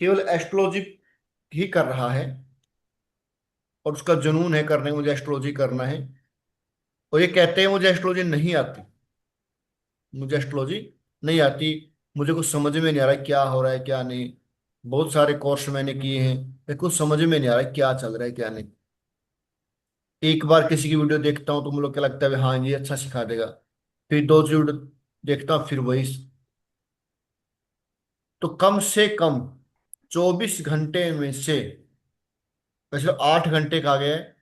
केवल एस्ट्रोलॉजी ही कर रहा है और उसका जुनून है करने, मुझे एस्ट्रोलॉजी करना है, और ये कहते हैं मुझे एस्ट्रोलॉजी नहीं आती, मुझे एस्ट्रोलॉजी नहीं आती, मुझे कुछ समझ में नहीं आ रहा है क्या हो रहा है क्या नहीं, बहुत सारे कोर्स मैंने किए हैं, मैं कुछ समझ में नहीं आ रहा है क्या चल रहा है क्या नहीं। एक बार किसी की वीडियो देखता हूँ तो मुझे लोग क्या लगता है हाँ ये अच्छा सिखा देगा, फिर दो वीडियो देखता हूँ फिर वही। तो कम से कम 24 घंटे में से, वैसे 8 घंटे कहा गया है,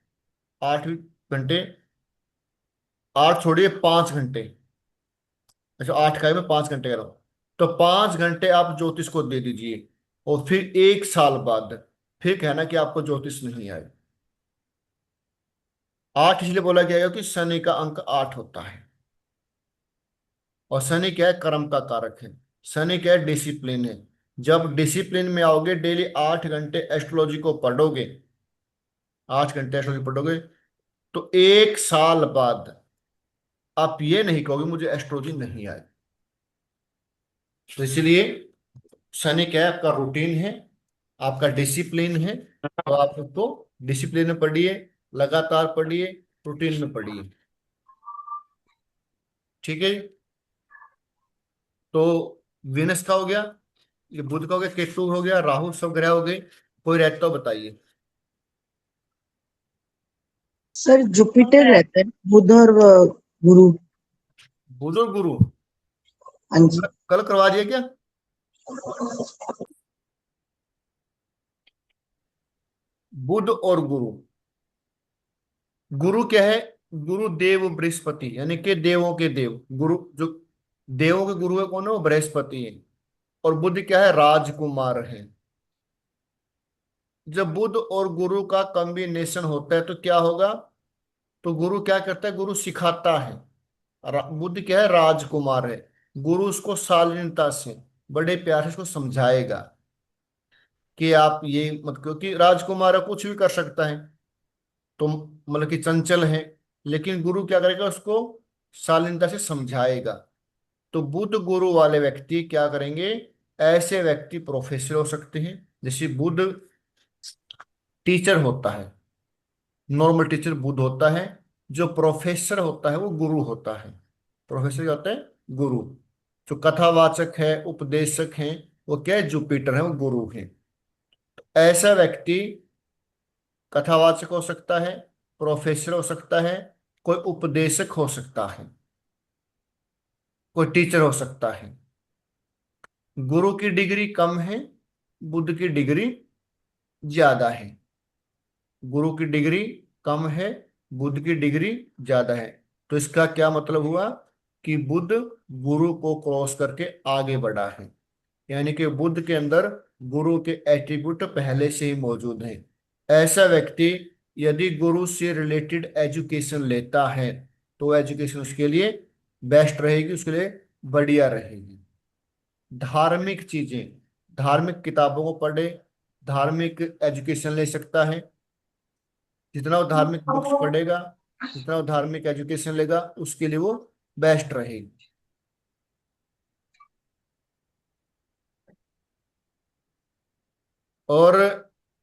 8 घंटे, 8 छोड़िए 5 घंटे, अच्छा 8 का है, मैं 5 घंटे कह रहा हूँ। तो 5 घंटे आप ज्योतिष को दे दीजिए, और फिर 1 साल बाद फिर कहना कि आपको ज्योतिष नहीं आए। 8 इसलिए बोला गया है कि शनि का अंक 8 होता है। और शनि क्या है? कर्म का कारक है। शनि क्या है? डिसिप्लिन है। जब डिसिप्लिन में आओगे, डेली 8 घंटे एस्ट्रोलॉजी को पढ़ोगे, 8 घंटे एस्ट्रोलॉजी पढ़ोगे, तो 1 साल बाद आप ये नहीं कहोगे मुझे एस्ट्रोलॉजी नहीं आई। तो इसलिए शनि क्या है, आपका रूटीन है, आपका डिसिप्लिन है, तो आप उसको डिसिप्लिन में पढ़िए, लगातार पढ़िए, रूटीन में पढ़िए। ठीक है जी? तो वीनस का हो गया, ये बुध का हो गया, केतु हो गया, राहु, सब ग्रह हो गए। कोई रहता हो बताइए। सर जुपिटर रहता है, बुध और गुरु। बुध और गुरु हाँ जी। कल करवा दिया क्या? बुध और गुरु, गुरु क्या है? गुरु देव बृहस्पति, यानी कि देवों के देव गुरु, जो देवों के गुरु है कौन है, वो बृहस्पति है। और बुध क्या है, राजकुमार है। जब बुध और गुरु का कॉम्बिनेशन होता है तो क्या होगा? तो गुरु क्या करता है, गुरु सिखाता है। बुध क्या है, राजकुमार है। गुरु उसको शालीनता से, बड़े प्यार से उसको समझाएगा कि आप ये मत, क्योंकि राजकुमार है, कुछ भी कर सकता है, तो मतलब कि चंचल है। लेकिन गुरु क्या करेगा, उसको शालीनता से समझाएगा। तो बुध गुरु वाले व्यक्ति क्या करेंगे, ऐसे व्यक्ति प्रोफेसर हो सकते हैं। जैसे बुध टीचर होता है, नॉर्मल टीचर बुध होता है। जो प्रोफेसर होता है वो गुरु होता है। प्रोफेसर क्या होता है, गुरु। जो कथावाचक है, उपदेशक हैं, वो क्या है, जुपिटर है, वो गुरु है। ऐसा व्यक्ति कथावाचक हो सकता है, प्रोफेसर हो सकता है, कोई उपदेशक हो सकता है, कोई टीचर हो सकता है। गुरु की डिग्री कम है, बुध की डिग्री ज्यादा है। गुरु की डिग्री कम है, बुध की डिग्री ज्यादा है। तो इसका क्या मतलब हुआ कि बुध गुरु को क्रॉस करके आगे बढ़ा है। यानी कि बुध के अंदर गुरु के एट्रीब्यूट पहले से ही मौजूद हैं। ऐसा व्यक्ति यदि गुरु से रिलेटेड एजुकेशन लेता है तो एजुकेशन उसके लिए बेस्ट रहेगी, उसके लिए बढ़िया रहेगी। धार्मिक चीजें, धार्मिक किताबों को पढ़े, धार्मिक एजुकेशन ले सकता है। जितना वो धार्मिक बुक्स पढ़ेगा, जितना वो धार्मिक एजुकेशन लेगा, उसके लिए वो बेस्ट रहेगी। और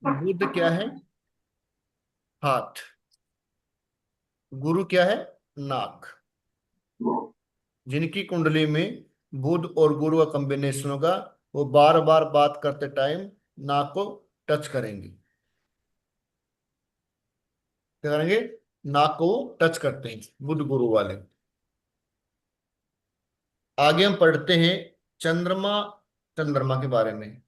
बुध क्या है, हाथ। गुरु क्या है, नाक। जिनकी कुंडली में बुध और गुरु का कॉम्बिनेशन होगा, वो बार बार बात करते टाइम नाक को टच करेंगे। क्या करेंगे, नाक को टच करते हैं बुध गुरु वाले। आगे हम पढ़ते हैं चंद्रमा। चंद्रमा के बारे में,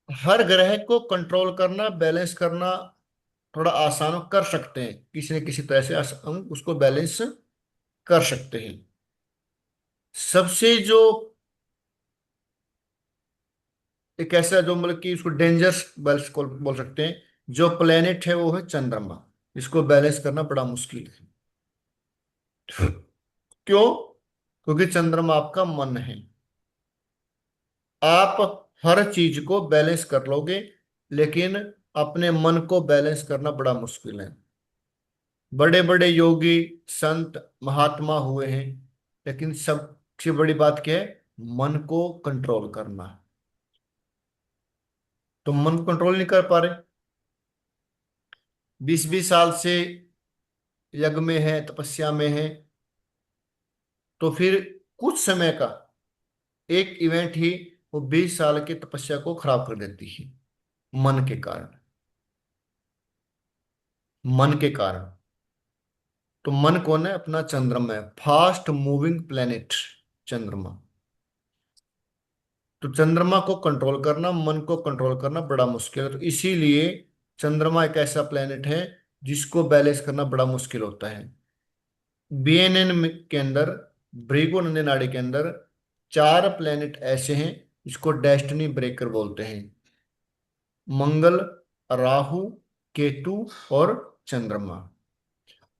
हर ग्रह को कंट्रोल करना, बैलेंस करना थोड़ा आसान कर सकते हैं, किसी न किसी तरह से हम उसको बैलेंस कर सकते हैं। सबसे जो एक ऐसा जो मतलब कि उसको डेंजरस बैलेंस बोल सकते हैं, जो प्लेनेट है वो है चंद्रमा। इसको बैलेंस करना बड़ा मुश्किल है। क्यों? क्योंकि चंद्रमा आपका मन है। आप हर चीज को बैलेंस कर लोगे, लेकिन अपने मन को बैलेंस करना बड़ा मुश्किल है। बड़े बड़े योगी, संत, महात्मा हुए हैं, लेकिन सबसे बड़ी बात क्या है, मन को कंट्रोल करना। तो मन को कंट्रोल नहीं कर पा रहे, 20-20 साल से यज्ञ में है, तपस्या में है, तो फिर कुछ समय का एक इवेंट ही वो 20 साल की तपस्या को खराब कर देती है, मन के कारण। मन के कारण। तो मन कौन है, अपना चंद्रमा है, फास्ट मूविंग प्लेनेट चंद्रमा। तो चंद्रमा को कंट्रोल करना, मन को कंट्रोल करना बड़ा मुश्किल है। तो इसीलिए चंद्रमा एक ऐसा प्लेनेट है जिसको बैलेंस करना बड़ा मुश्किल होता है। बीएनएन के अंदर, भृगु नंदी नाड़ी के अंदर 4 प्लेनेट ऐसे हैं जिसको डेस्टिनी ब्रेकर बोलते हैं। मंगल, राहु, केतु और चंद्रमा।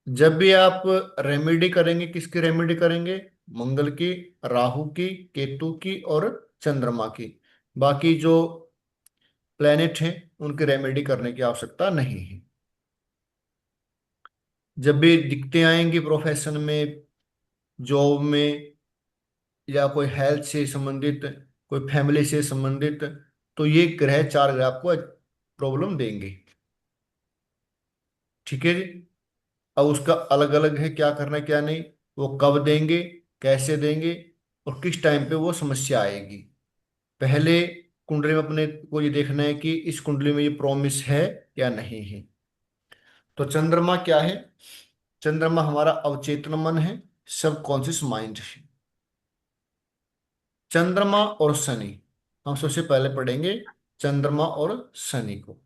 जब भी आप रेमेडी करेंगे, किसकी रेमेडी करेंगे, मंगल की, राहु की, केतु की और चंद्रमा की। बाकी जो प्लेनेट हैं उनकी रेमेडी करने की आवश्यकता नहीं है। जब भी दिक्कतें आएंगी प्रोफेशन में, जॉब में, या कोई हेल्थ से संबंधित, कोई फैमिली से संबंधित, तो ये ग्रह, चार ग्रह आपको प्रॉब्लम देंगे। ठीक है जी। अब उसका अलग अलग है क्या करना क्या नहीं, वो कब देंगे, कैसे देंगे, और किस टाइम पे वो समस्या आएगी। पहले कुंडली में अपने को ये देखना है कि इस कुंडली में ये प्रॉमिस है या नहीं है। तो चंद्रमा क्या है? चंद्रमा हमारा अवचेतन मन है, सबकॉन्शियस माइंड है। चंद्रमा और शनि, हम सबसे पहले पढ़ेंगे चंद्रमा और शनि को।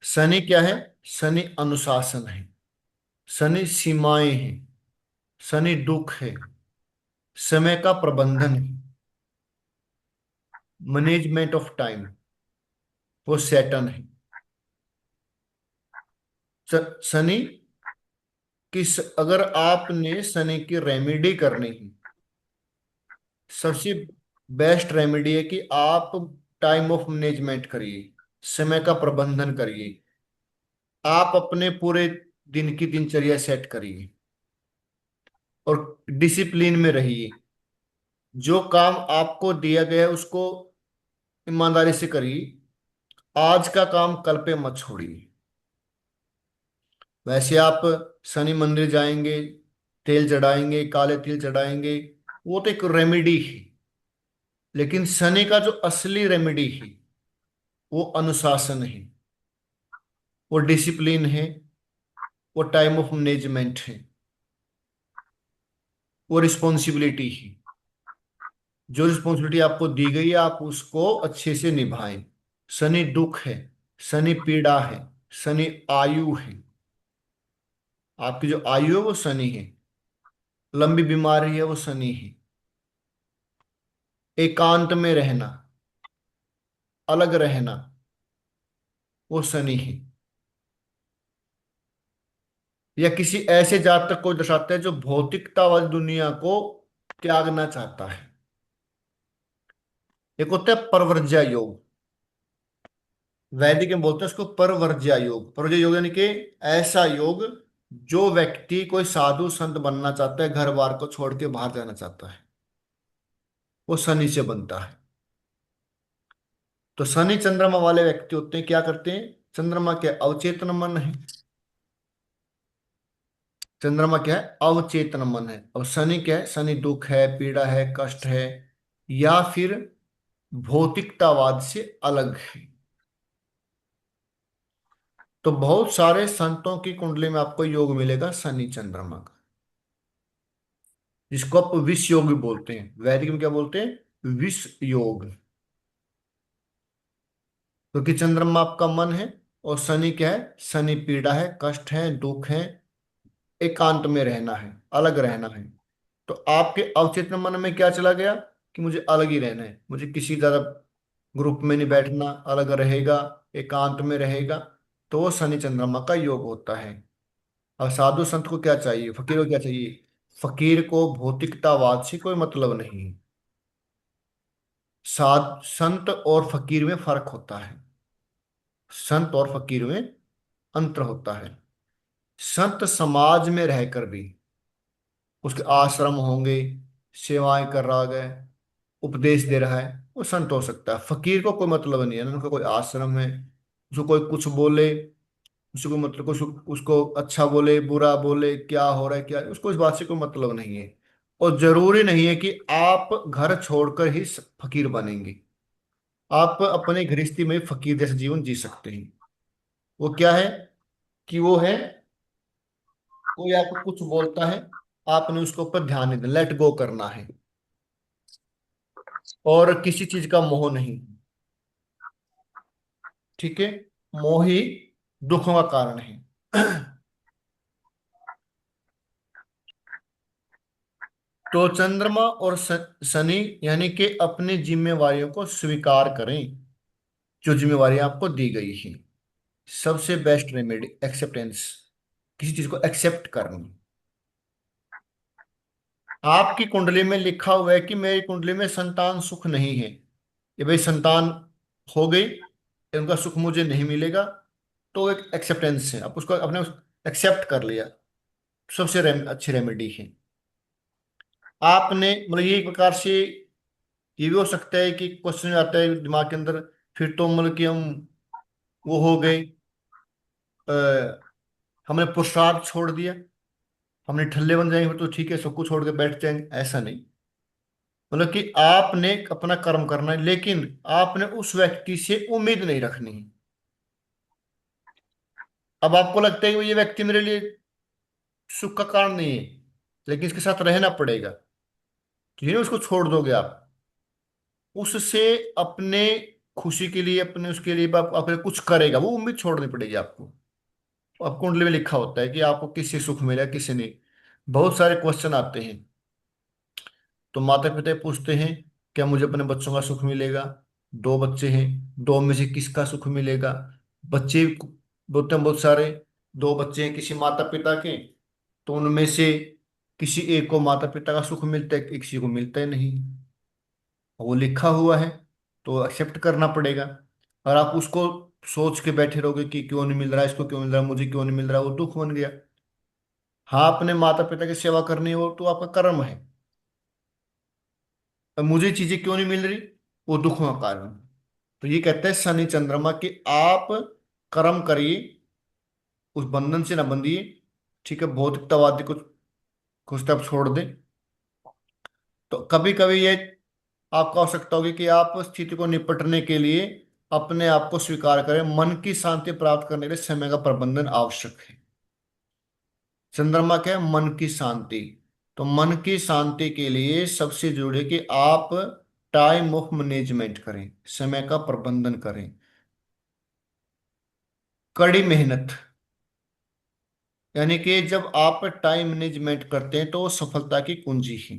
शनि क्या है? शनि अनुशासन है, शनि सीमाएं हैं, शनि दुख है, समय का प्रबंधन है, मैनेजमेंट ऑफ टाइम, वो सैटर्न है। शनि किस, अगर आपने शनि की रेमेडी करनी है, सबसे बेस्ट रेमेडी है कि आप टाइम ऑफ मैनेजमेंट करिए, समय का प्रबंधन करिए। आप अपने पूरे दिन की दिनचर्या सेट करिए और डिसिप्लिन में रहिए। जो काम आपको दिया गया है उसको ईमानदारी से करिए। आज का काम कल पे मत छोड़िए। वैसे आप शनि मंदिर जाएंगे, तेल चढ़ाएंगे, काले तिल चढ़ाएंगे, वो तो एक रेमेडी है। लेकिन शनि का जो असली रेमेडी है वो अनुशासन है, वो डिसिप्लिन है, वो टाइम ऑफ मैनेजमेंट है, वो रिस्पॉन्सिबिलिटी है। जो रिस्पॉन्सिबिलिटी आपको दी गई है आप उसको अच्छे से निभाएं। शनि दुख है, शनि पीड़ा है, शनि आयु है। आपकी जो आयु है वो शनि है, लंबी बीमारी है वो शनि है, एकांत में रहना, अलग रहना, वो शनि है। या किसी ऐसे जातक को दर्शाता है जो भौतिकतावादी दुनिया को त्यागना चाहता है। एक होता है परवर्ज्या योग, वैदिक में बोलते हैं उसको परवर्ज्या योग। परवर्ज्या योग यानी कि ऐसा योग जो व्यक्ति कोई साधु संत बनना चाहता है, घर बार को छोड़ के बाहर जाना चाहता है, वो शनि से बनता है। तो शनि चंद्रमा वाले व्यक्ति होते हैं, क्या करते हैं? चंद्रमा क्या है? अवचेतन मन है। चंद्रमा क्या है? अवचेतन मन है। और शनि क्या है? शनि दुख है, पीड़ा है, कष्ट है, या फिर भौतिकतावाद से अलग है। तो बहुत सारे संतों की कुंडली में आपको योग मिलेगा शनि चंद्रमा का, जिसको आप विष योग भी बोलते हैं। वैदिक में क्या बोलते हैं? विष योग। क्योंकि चंद्रमा आपका मन है और शनि क्या है? शनि पीड़ा है, कष्ट है, दुख है, एकांत में रहना है, अलग रहना है। तो आपके अवचेतन मन में क्या चला गया कि मुझे अलग ही रहना है, मुझे किसी ज्यादा ग्रुप में नहीं बैठना, अलग रहेगा, एकांत में रहेगा। तो वो शनि चंद्रमा का योग होता है। अब साधु संत को क्या चाहिए, फकीर को क्या चाहिए? फकीर को भौतिकतावाद से कोई मतलब नहीं। साध संत और फकीर में फर्क होता है, संत और फकीर में अंतर होता है। संत समाज में रहकर भी, उसके आश्रम होंगे, सेवाएं कर रहा है, उपदेश दे रहा है, वो संत हो सकता है। फकीर को कोई मतलब नहीं है ना, उनका कोई आश्रम है, उसको कोई कुछ बोले, उसको मतलब कुछ उसको अच्छा बोले बुरा बोले, क्या हो रहा है क्या, उसको इस बात से कोई मतलब नहीं है। और जरूरी नहीं है कि आप घर छोड़कर ही फकीर बनेंगे। आप अपने गृहस्थी में फकीर जैसा जीवन जी सकते हैं। वो क्या है कि वो है, कोई आपको कुछ बोलता है, आपने उसके ऊपर ध्यान नहीं देना, लेट गो करना है, और किसी चीज का मोह नहीं। ठीक है। मोह ही दुखों का कारण है। तो चंद्रमा और शनि यानी कि अपनी जिम्मेवारियों को स्वीकार करें, जो जिम्मेवारी आपको दी गई है। सबसे बेस्ट रेमेडी एक्सेप्टेंस, किसी चीज को एक्सेप्ट करना। आपकी कुंडली में लिखा हुआ है कि मेरी कुंडली में संतान सुख नहीं है, ये भाई संतान हो गई, उनका सुख मुझे नहीं मिलेगा, तो एक एक्सेप्टेंस है, आप उसको अपने एक्सेप्ट कर लिया, सबसे अच्छी रेमेडी है। आपने मतलब ये एक प्रकार से ये भी हो सकता है कि क्वेश्चन आता है दिमाग के अंदर, फिर तो मतलब कि हम वो हो गए, हमने पुरुषार्थ छोड़ दिया, हमने ठल्ले बन जाएंगे फिर तो ठीक है सब कुछ छोड़ के बैठ जाएंगे, ऐसा नहीं। मतलब कि आपने अपना कर्म करना है, लेकिन आपने उस व्यक्ति से उम्मीद नहीं रखनी है। अब आपको लगता है कि ये व्यक्ति मेरे लिए सुख का कारण नहीं है, लेकिन इसके साथ रहना पड़ेगा, तो ये ना उसको छोड़ दोगे आप, उससे अपने खुशी के लिए, अपने उसके लिए अपने कुछ करेगा, वो उम्मीद छोड़नी पड़ेगी आपको। अब कुंडली में लिखा होता है कि आपको किससे सुख मिला, किससे नहीं। बहुत सारे क्वेश्चन आते हैं, तो माता पिता पूछते हैं क्या मुझे अपने बच्चों का सुख मिलेगा, दो बच्चे हैं, दो में से किसका सुख मिलेगा। बच्चे बोलते हैं बहुत सारे, दो बच्चे हैं किसी माता पिता के, तो उनमें से किसी एक को माता पिता का सुख मिलता है, किसी को मिलता है नहीं, वो लिखा हुआ है, तो एक्सेप्ट करना पड़ेगा। और आप उसको सोच के बैठे रहोगे कि क्यों नहीं मिल रहा, इसको क्यों मिल रहा, मुझे क्यों नहीं मिल रहा, वो दुख बन गया। हाँ, अपने माता पिता की सेवा करनी है, वो तो आपका कर्म है। अब मुझे चीजें क्यों नहीं मिल रही, वो दुख का कारण है। तो ये कहते हैं शनि चंद्रमा कि आप कर्म करिए, उस बंधन से ना बंधिए, ठीक है, भौतिकतावादी कुछ तब छोड़ दें। तो कभी कभी ये आपको आवश्यकता होगी कि आप स्थिति को निपटने के लिए अपने आप को स्वीकार करें, मन की शांति प्राप्त करने के लिए समय का प्रबंधन आवश्यक है। चंद्रमा क्या है, मन की शांति। तो मन की शांति के लिए सबसे जरूरी है कि आप टाइम ऑफ मैनेजमेंट करें, समय का प्रबंधन करें, कड़ी मेहनत। यानी कि जब आप टाइम मैनेजमेंट करते हैं तो वो सफलता की कुंजी है।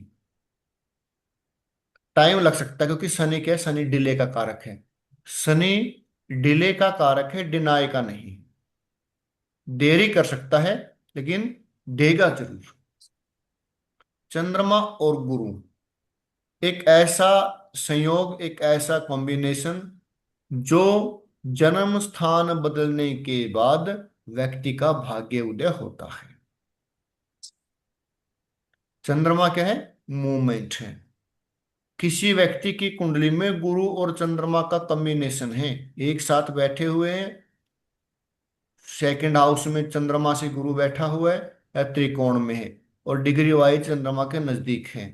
टाइम लग सकता है क्योंकि शनि क्या है, शनि डिले का कारक है। शनि डिले का कारक है, डिनाई का नहीं। देरी कर सकता है लेकिन देगा जरूर। चंद्रमा और गुरु एक ऐसा संयोग, एक ऐसा कॉम्बिनेशन जो जन्म स्थान बदलने के बाद व्यक्ति का भाग्य उदय होता है। चंद्रमा क्या है, मूवमेंट है। किसी व्यक्ति की कुंडली में गुरु और चंद्रमा का कॉम्बिनेशन है, एक साथ बैठे हुए हैं, सेकंड हाउस में चंद्रमा से गुरु बैठा हुआ है या त्रिकोण में है, और डिग्री वाइज चंद्रमा के नजदीक है,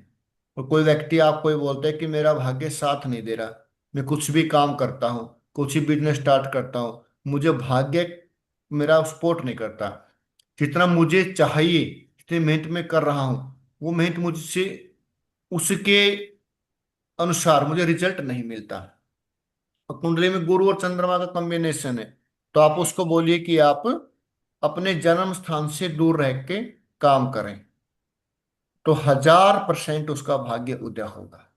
और कोई व्यक्ति आपको ये बोलता है कि मेरा भाग्य साथ नहीं दे रहा, मैं कुछ भी काम करता हूँ, कुछ भी बिजनेस स्टार्ट करता हूँ, मुझे भाग्य मेरा सपोर्ट नहीं करता, जितना मुझे चाहिए जितनी मेहनत मैं कर रहा हूँ वो मेहनत मुझसे उसके अनुसार मुझे रिजल्ट नहीं मिलता, और कुंडली में गुरु और चंद्रमा का कॉम्बिनेशन है, तो आप उसको बोलिए कि आप अपने जन्म स्थान से दूर रह के काम करें, तो 1000% उसका भाग्य उदय होगा।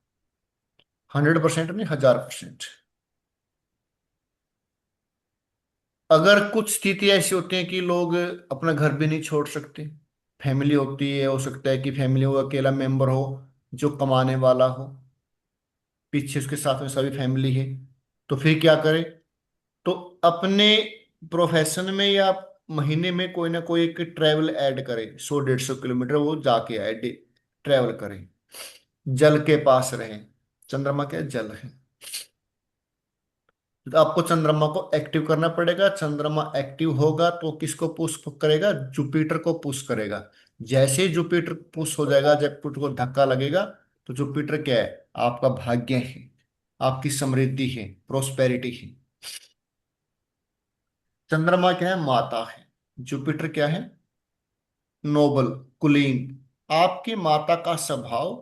100% नहीं, 1000%। अगर कुछ स्थिति ऐसी होती है कि लोग अपना घर भी नहीं छोड़ सकते, फैमिली होती है, हो सकता है कि फैमिली वो अकेला मेंबर हो जो कमाने वाला हो, पीछे उसके साथ में सभी फैमिली है, तो फिर क्या करें, तो अपने प्रोफेशन में या महीने में कोई ना कोई एक ट्रैवल ऐड करें, 100-150 किलोमीटर वो जाके आए, ट्रैवल करें, जल के पास रहें। चंद्रमा क्या है, जल है, तो आपको चंद्रमा को एक्टिव करना पड़ेगा। चंद्रमा एक्टिव होगा तो किसको पुश करेगा, जुपिटर को पुश करेगा। जैसे ही जुपिटर पुश हो जाएगा, जब जुपिटर को धक्का लगेगा, तो जुपिटर क्या है, आपका भाग्य है, आपकी समृद्धि है, प्रोस्पेरिटी है। चंद्रमा क्या है, माता है। जुपिटर क्या है, नोबल, कुलीन। आपकी माता का स्वभाव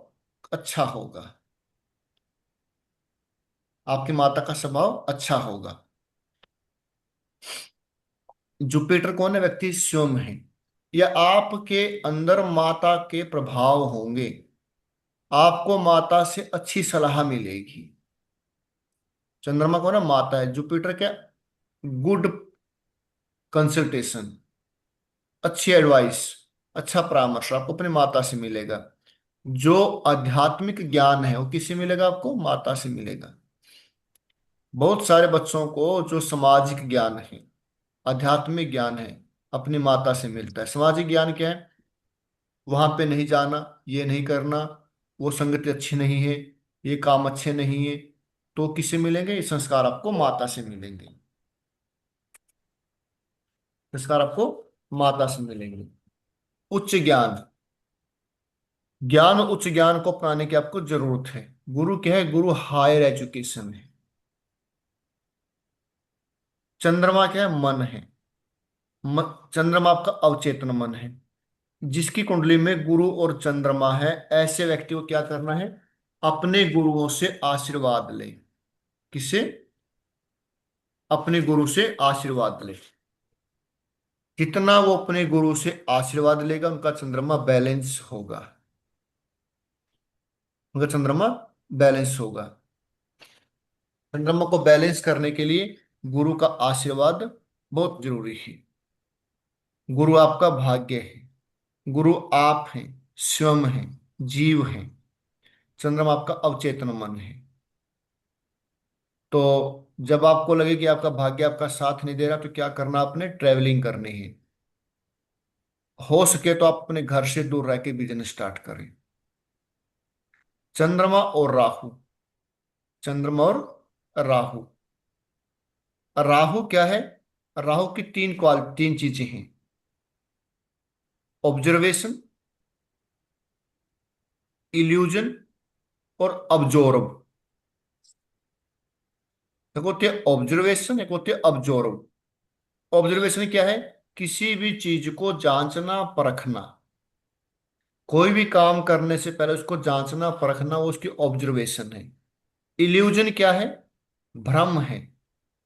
अच्छा होगा, आपकी माता का स्वभाव अच्छा होगा। जुपिटर कौन है, व्यक्ति स्वयं है, या आपके अंदर माता के प्रभाव होंगे, आपको माता से अच्छी सलाह मिलेगी। चंद्रमा कौन है, माता है। जुपिटर क्या, गुड कंसल्टेशन, अच्छी एडवाइस, अच्छा परामर्श आपको अपनी माता से मिलेगा। जो आध्यात्मिक ज्ञान है वो किससे मिलेगा? आपको माता से मिलेगा। बहुत सारे बच्चों को जो सामाजिक ज्ञान है, आध्यात्मिक ज्ञान है, अपनी माता से मिलता है। सामाजिक ज्ञान क्या है? वहां पे नहीं जाना, ये नहीं करना, वो संगति अच्छी नहीं है, ये काम अच्छे नहीं है। तो किससे मिलेंगे? ये संस्कार आपको माता से मिलेंगे। संस्कार आपको माता से मिलेंगे। उच्च ज्ञान, ज्ञान और उच्च ज्ञान को अपनाने की आपको जरूरत है। गुरु क्या है? गुरु हायर एजुकेशन है। चंद्रमा क्या है? मन है। चंद्रमा आपका अवचेतन मन है। जिसकी कुंडली में गुरु और चंद्रमा है, ऐसे व्यक्ति को क्या करना है? अपने गुरुओं से आशीर्वाद ले। किससे? अपने गुरु से आशीर्वाद ले। जितना वो अपने गुरु से आशीर्वाद लेगा, उनका चंद्रमा बैलेंस होगा। उनका चंद्रमा बैलेंस होगा। चंद्रमा को बैलेंस करने के लिए गुरु का आशीर्वाद बहुत जरूरी है। गुरु आपका भाग्य है। गुरु आप हैं, स्वयं हैं, जीव हैं। चंद्रमा आपका अवचेतन मन है। तो जब आपको लगे कि आपका भाग्य आपका साथ नहीं दे रहा, तो क्या करना? आपने ट्रेवलिंग करनी है। हो सके तो आप अपने घर से दूर रह के बिजनेस स्टार्ट करें। चंद्रमा और राहु, चंद्रमा और राहु। राहु क्या है? राहु की तीन चीजें हैं। ऑब्जर्वेशन, इल्यूजन और अब्जॉर्ब। एक होती है ऑब्जर्वेशन, एक होती है अब्जॉर्ब। ऑब्जर्वेशन क्या है? किसी भी चीज को जांचना परखना। कोई भी काम करने से पहले उसको जांचना परखना, वो उसकी ऑब्जर्वेशन है। इल्यूजन क्या है? भ्रम है,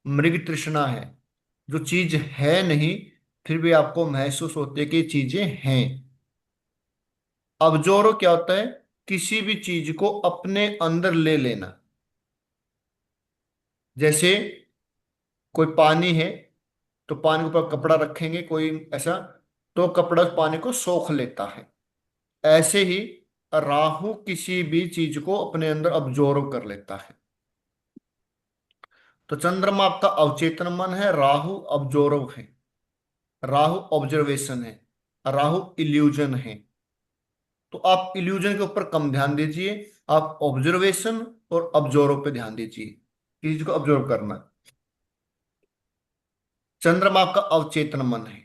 मृग तृष्णा है। जो चीज है नहीं, फिर भी आपको महसूस होते कि चीजें हैं। अब्जोरो क्या होता है? किसी भी चीज को अपने अंदर ले लेना। जैसे कोई पानी है, तो पानी के ऊपर कपड़ा रखेंगे कोई ऐसा, तो कपड़ा उस पानी को सोख लेता है। ऐसे ही राहु किसी भी चीज को अपने अंदर अब्जॉर्व कर लेता है। तो चंद्रमा आपका अवचेतन मन है, राहु अब्जॉर्व है, राहु ऑब्जर्वेशन है, राहु इल्यूजन है। तो आप इल्यूजन के ऊपर कम ध्यान दीजिए, आप ऑब्जर्वेशन और ऑब्जर्व पे ध्यान दीजिए। किसी चीज को ऑब्जर्व करना। चंद्रमा आपका अवचेतन मन है।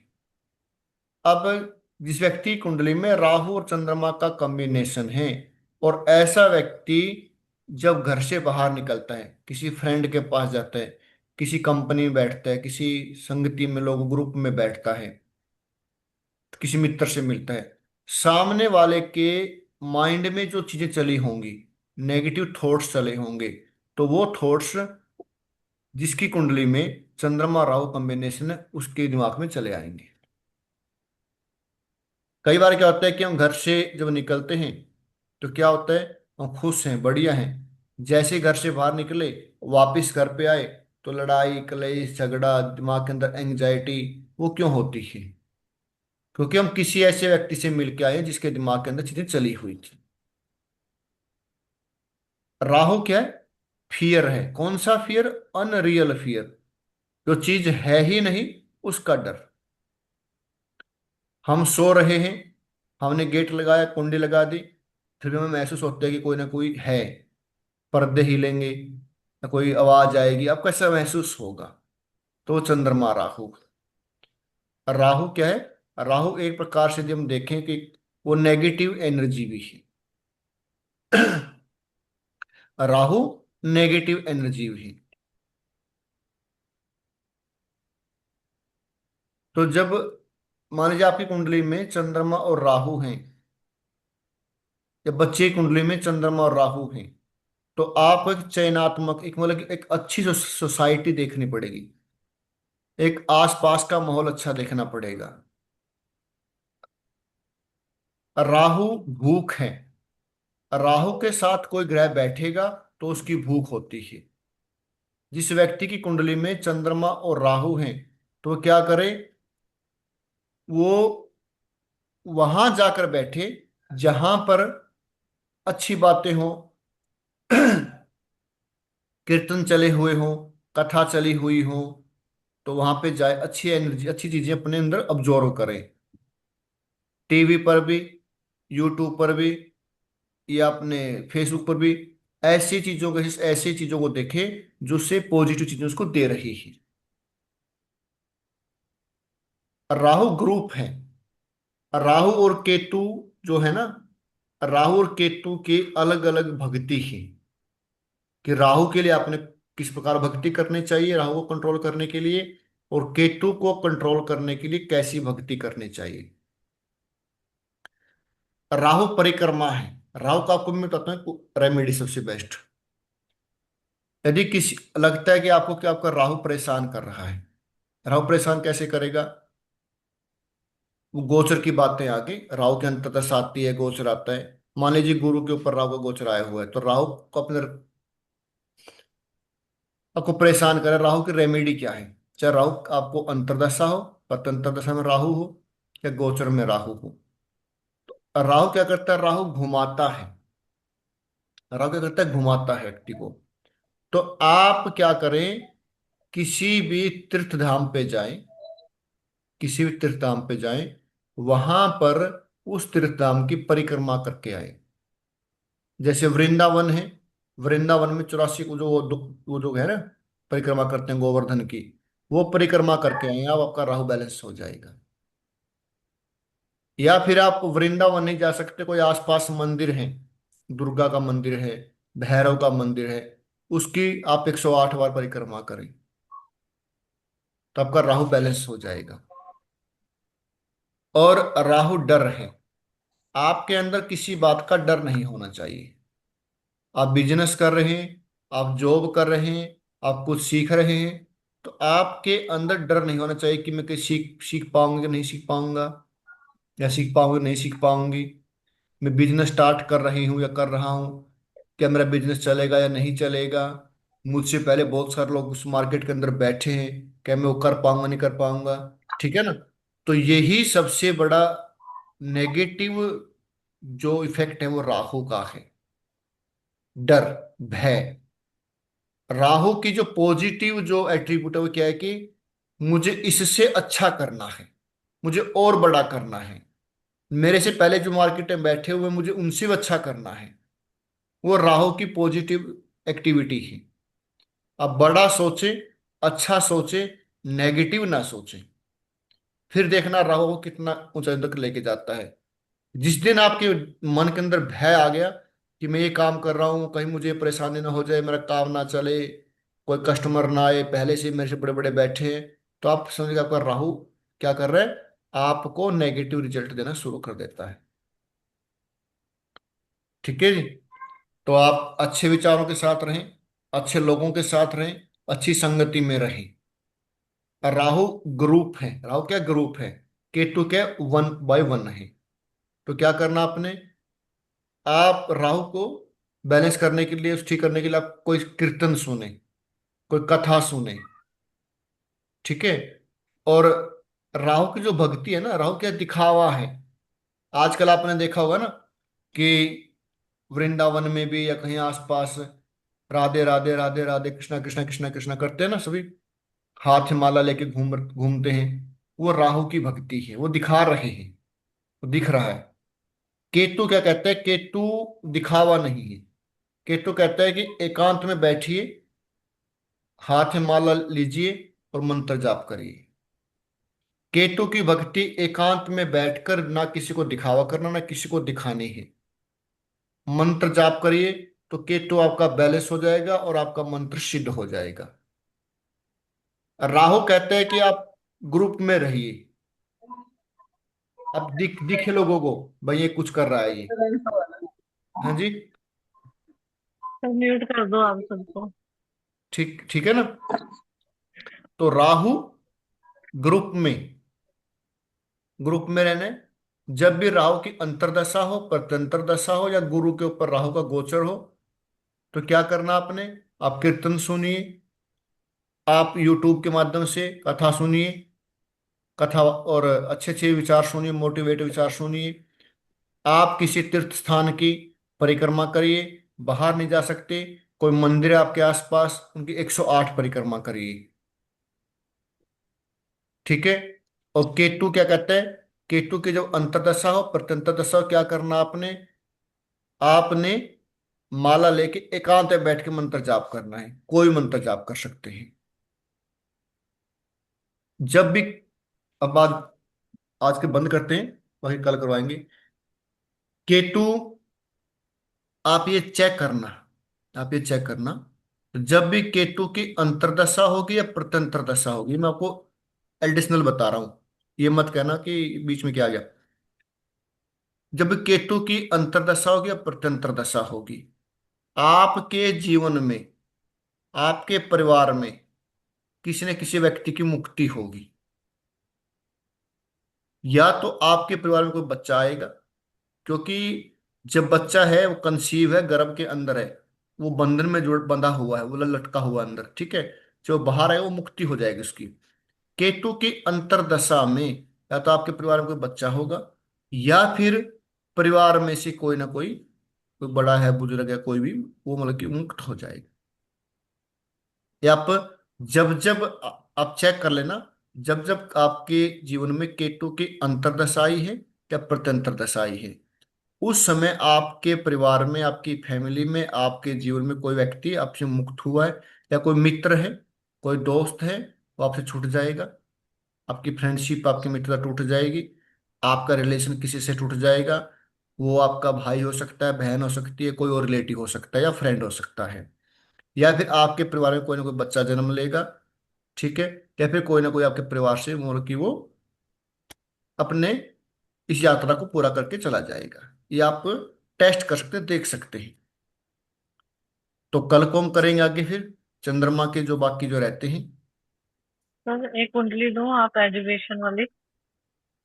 अब जिस व्यक्ति की कुंडली में राहु और चंद्रमा का कॉम्बिनेशन है, और ऐसा व्यक्ति जब घर से बाहर निकलता है, किसी फ्रेंड के पास जाता है, किसी कंपनी में बैठता है, किसी संगति में लोग ग्रुप में बैठता है, किसी मित्र से मिलता है, सामने वाले के माइंड में जो चीजें चली होंगी, नेगेटिव थॉट्स चले होंगे, तो वो थॉट्स जिसकी कुंडली में चंद्रमा राहु कॉम्बिनेशन है, उसके दिमाग में चले आएंगे। कई बार क्या होता है कि हम घर से जब निकलते हैं, तो क्या होता है? हम खुश हैं, बढ़िया हैं। जैसे ही घर से बाहर निकले, वापस घर पे आए, तो लड़ाई कलेश झगड़ा, दिमाग के अंदर एंग्जाइटी, वो क्यों होती है? क्योंकि हम किसी ऐसे व्यक्ति से मिल के आए हैं जिसके दिमाग के अंदर चीजें चली हुई थी। राहु क्या है? फियर है। कौन सा फियर? Unreal fear. जो चीज है ही नहीं, उसका डर। हम सो रहे हैं, हमने गेट लगाया, कुंडी लगा दी, फिर भी हमें महसूस होता है कि कोई ना कोई है। पर्दे हिलेंगे या कोई आवाज आएगी, आपको ऐसा महसूस होगा। तो चंद्रमा राहु। राहु क्या है? राहु एक प्रकार से जब हम देखें कि वो नेगेटिव एनर्जी भी है। राहु नेगेटिव एनर्जी भी। तो जब मान लीजिए आपकी कुंडली में चंद्रमा और राहु हैं, या बच्चे की कुंडली में चंद्रमा और राहु हैं, तो आपको एक चयनात्मक, एक मतलब कि एक अच्छी सोसाइटी देखनी पड़ेगी। एक आसपास का माहौल अच्छा देखना पड़ेगा। राहु भूख है। राहु के साथ कोई ग्रह बैठेगा तो उसकी भूख होती है। जिस व्यक्ति की कुंडली में चंद्रमा और राहु हैं, तो वो क्या करे? वो वहां जाकर बैठे जहां पर अच्छी बातें हो, कीर्तन चले हुए हो, कथा चली हुई हो, तो वहां पे जाए, अच्छी एनर्जी, अच्छी चीजें अपने अंदर अब्जॉर्व करें। टीवी पर भी, यूट्यूब पर भी, या अपने फेसबुक पर भी ऐसी चीजों को देखें जो से पॉजिटिव चीजें उसको दे रही है। राहु ग्रुप है। राहु और केतु जो है ना, राहु और केतु की अलग अलग भक्ति है, कि राहु के लिए आपने किस प्रकार भक्ति करनी चाहिए राहु को कंट्रोल करने के लिए, और केतु को कंट्रोल करने के लिए कैसी भक्ति करनी चाहिए। राहु परिक्रमा है। राहु का आपको मैं बताता हूँ रेमेडी सबसे बेस्ट। यदि किसी लगता है कि आपको कि आपका राहु परेशान कर रहा है, राहु परेशान कैसे करेगा? वो गोचर की बातें आगे, राहु के अंतर्दशा आती है, गोचर आता है। मान लीजिए गुरु के ऊपर राहु का गोचर आया हुआ है, तो राहु को अपने आपको परेशान करे, राहु की रेमेडी क्या है? चाहे राहु आपको अंतर्दशा हो, पत अंतर्दशा में राहु हो, या गोचर में राहु हो, राहु क्या करता है? राहु घुमाता है। राहु क्या करता है? घुमाता है व्यक्ति को। तो आप क्या करें, किसी भी तीर्थ धाम पे जाएं, किसी भी तीर्थ धाम पे जाएं, वहां पर उस तीर्थ धाम की परिक्रमा करके आए। जैसे वृंदावन है, वृंदावन में 84 को जो वो जो है ना, परिक्रमा करते हैं गोवर्धन की, वो परिक्रमा करके आए, अब आपका राहु बैलेंस हो जाएगा। या फिर आप वृंदावन नहीं जा सकते, कोई आसपास मंदिर है, दुर्गा का मंदिर है, भैरव का मंदिर है, उसकी आप 108 बार परिक्रमा करें, तो आपका राहु बैलेंस हो जाएगा। और राहु डर है, आपके अंदर किसी बात का डर नहीं होना चाहिए। आप बिजनेस कर रहे हैं, आप जॉब कर रहे हैं, आप कुछ सीख रहे हैं, तो आपके अंदर डर नहीं होना चाहिए कि मैं कहीं सीख सीख पाऊंगा कि नहीं सीख पाऊंगा, या सीख पाऊंगा नहीं सीख पाऊंगी। मैं बिजनेस स्टार्ट कर रही हूँ या कर रहा हूँ, क्या मेरा बिजनेस चलेगा या नहीं चलेगा? मुझसे पहले बहुत सारे लोग उस मार्केट के अंदर बैठे हैं, क्या मैं वो कर पाऊंगा नहीं कर पाऊंगा? ठीक है ना? तो यही सबसे बड़ा नेगेटिव जो इफेक्ट है वो राहु का है, डर, भय। राहु की जो पॉजिटिव जो एट्रीब्यूट है वो क्या है कि मुझे इससे अच्छा करना है, मुझे और बड़ा करना है, मेरे से पहले जो मार्केट में बैठे हुए मुझे उनसे भी अच्छा करना है। वो राहु की पॉजिटिव एक्टिविटी है। अब बड़ा सोचे, अच्छा सोचे, नेगेटिव ना सोचे, फिर देखना राहु को कितना ऊंचाई तक लेके जाता है। जिस दिन आपके मन के अंदर भय आ गया कि मैं ये काम कर रहा हूँ, कहीं मुझे परेशानी ना हो जाए, मेरा काम ना चले, कोई कस्टमर ना आए, पहले से मेरे से बड़े बड़े बैठे हैं, तो आप समझिए आपका राहु क्या कर रहा है? आपको नेगेटिव रिजल्ट देना शुरू कर देता है। ठीक है जी? तो आप अच्छे विचारों के साथ रहें, अच्छे लोगों के साथ रहें, अच्छी संगति में रहें। राहु ग्रुप है, राहु क्या ग्रुप है, केतु क्या 1/1 है। तो क्या करना आपने? आप राहु को बैलेंस करने के लिए, उस ठीक करने के लिए आप कोई कीर्तन सुने, कोई कथा सुने। ठीक है? और राहु की जो भक्ति है ना, राहु क्या दिखावा है। आजकल आपने देखा होगा ना कि वृंदावन में भी या कहीं आसपास राधे राधे राधे राधे कृष्णा कृष्णा कृष्णा कृष्णा करते हैं ना सभी, हाथ में माला लेके घूमते हैं। वो राहु की भक्ति है, वो दिखा रहे हैं, वो दिख रहा है। केतु क्या कहता है? केतु दिखावा नहीं है। केतु कहता है कि एकांत में बैठिए, हाथ में माला लीजिए और मंत्र जाप करिए। केतु की भक्ति एकांत में बैठकर, ना किसी को दिखावा करना ना किसी को दिखानी है। मंत्र जाप करिए, तो केतु आपका बैलेंस हो जाएगा और आपका मंत्र सिद्ध हो जाएगा। राहु कहते हैं कि आप ग्रुप में रहिए, अब दिखे लोगों को भाई ये कुछ कर रहा है ये। हाँ जी, म्यूट कर दो आप सबको। ठीक ठीक है ना? तो राहु ग्रुप में, ग्रुप में रहने, जब भी राहु की अंतर्दशा हो, प्रत्यंतर दशा हो, या गुरु के ऊपर राहु का गोचर हो, तो क्या करना आपने? आप कीर्तन सुनिए, आप यूट्यूब के माध्यम से कथा सुनिए, कथा और अच्छे अच्छे विचार सुनिए, मोटिवेट विचार सुनिए। आप किसी तीर्थ स्थान की परिक्रमा करिए, बाहर नहीं जा सकते, कोई मंदिर है आपके आसपास उनकी 108 परिक्रमा करिए। ठीक है। और केतु क्या कहता है, केतु की जब अंतर्दशा हो प्रत्यंतर दशा हो, क्या करना आपने, आपने माला लेके एकांत में बैठ के मंत्र जाप करना है, कोई मंत्र जाप कर सकते हैं जब भी। अब आज के बंद करते हैं, वही कल करवाएंगे। केतु, आप ये चेक करना, आप ये चेक करना, जब भी केतु की अंतर्दशा होगी या प्रत्यंतर दशा होगी, मैं आपको एडिशनल बता रहा हूं, ये मत कहना कि बीच में क्या आ गया। जब भी केतु की अंतर्दशा होगी या प्रत्यंतर दशा होगी, आपके जीवन में, आपके परिवार में किसी न किसी व्यक्ति की मुक्ति होगी, या तो आपके परिवार में कोई बच्चा आएगा, क्योंकि जब बच्चा है वो कंसीव है, गर्भ के अंदर है, वो बंधन में जुड़ बंधा हुआ है, वो लटका हुआ है अंदर, ठीक है। जो बाहर है वो मुक्ति हो जाएगी उसकी। केतु की अंतर्दशा में या तो आपके परिवार में कोई बच्चा होगा, या फिर परिवार में से कोई ना कोई, कोई बड़ा है बुजुर्ग है कोई भी, वो मतलब कि मुक्त हो जाएगा। या आप जब जब आप चेक कर लेना, जब जब आपके जीवन में केतु की अंतर्दशा आई है या प्रत्यंतर दशा आई है, उस समय आपके परिवार में, आपकी फैमिली में, आपके जीवन में कोई व्यक्ति आपसे मुक्त हुआ है, या कोई मित्र है, कोई दोस्त है, वो आपसे छूट जाएगा, आपकी फ्रेंडशिप, आपकी मित्रता टूट जाएगी, आपका रिलेशन किसी से टूट जाएगा। वो आपका भाई हो सकता है, बहन हो सकती है, कोई और रिलेटिव हो सकता है, या फ्रेंड हो सकता है, या फिर आपके परिवार में कोई ना कोई बच्चा जन्म लेगा, ठीक है। या फिर कोई ना कोई आपके परिवार से मतलब कि वो अपने इस यात्रा को पूरा करके चला जाएगा। ये आप टेस्ट कर सकते हैं, देख सकते हैं। तो कल को हम करेंगे आगे फिर चंद्रमा के जो बाकी जो रहते हैं। सर एक कुंडली दूं आप एजुकेशन वाली?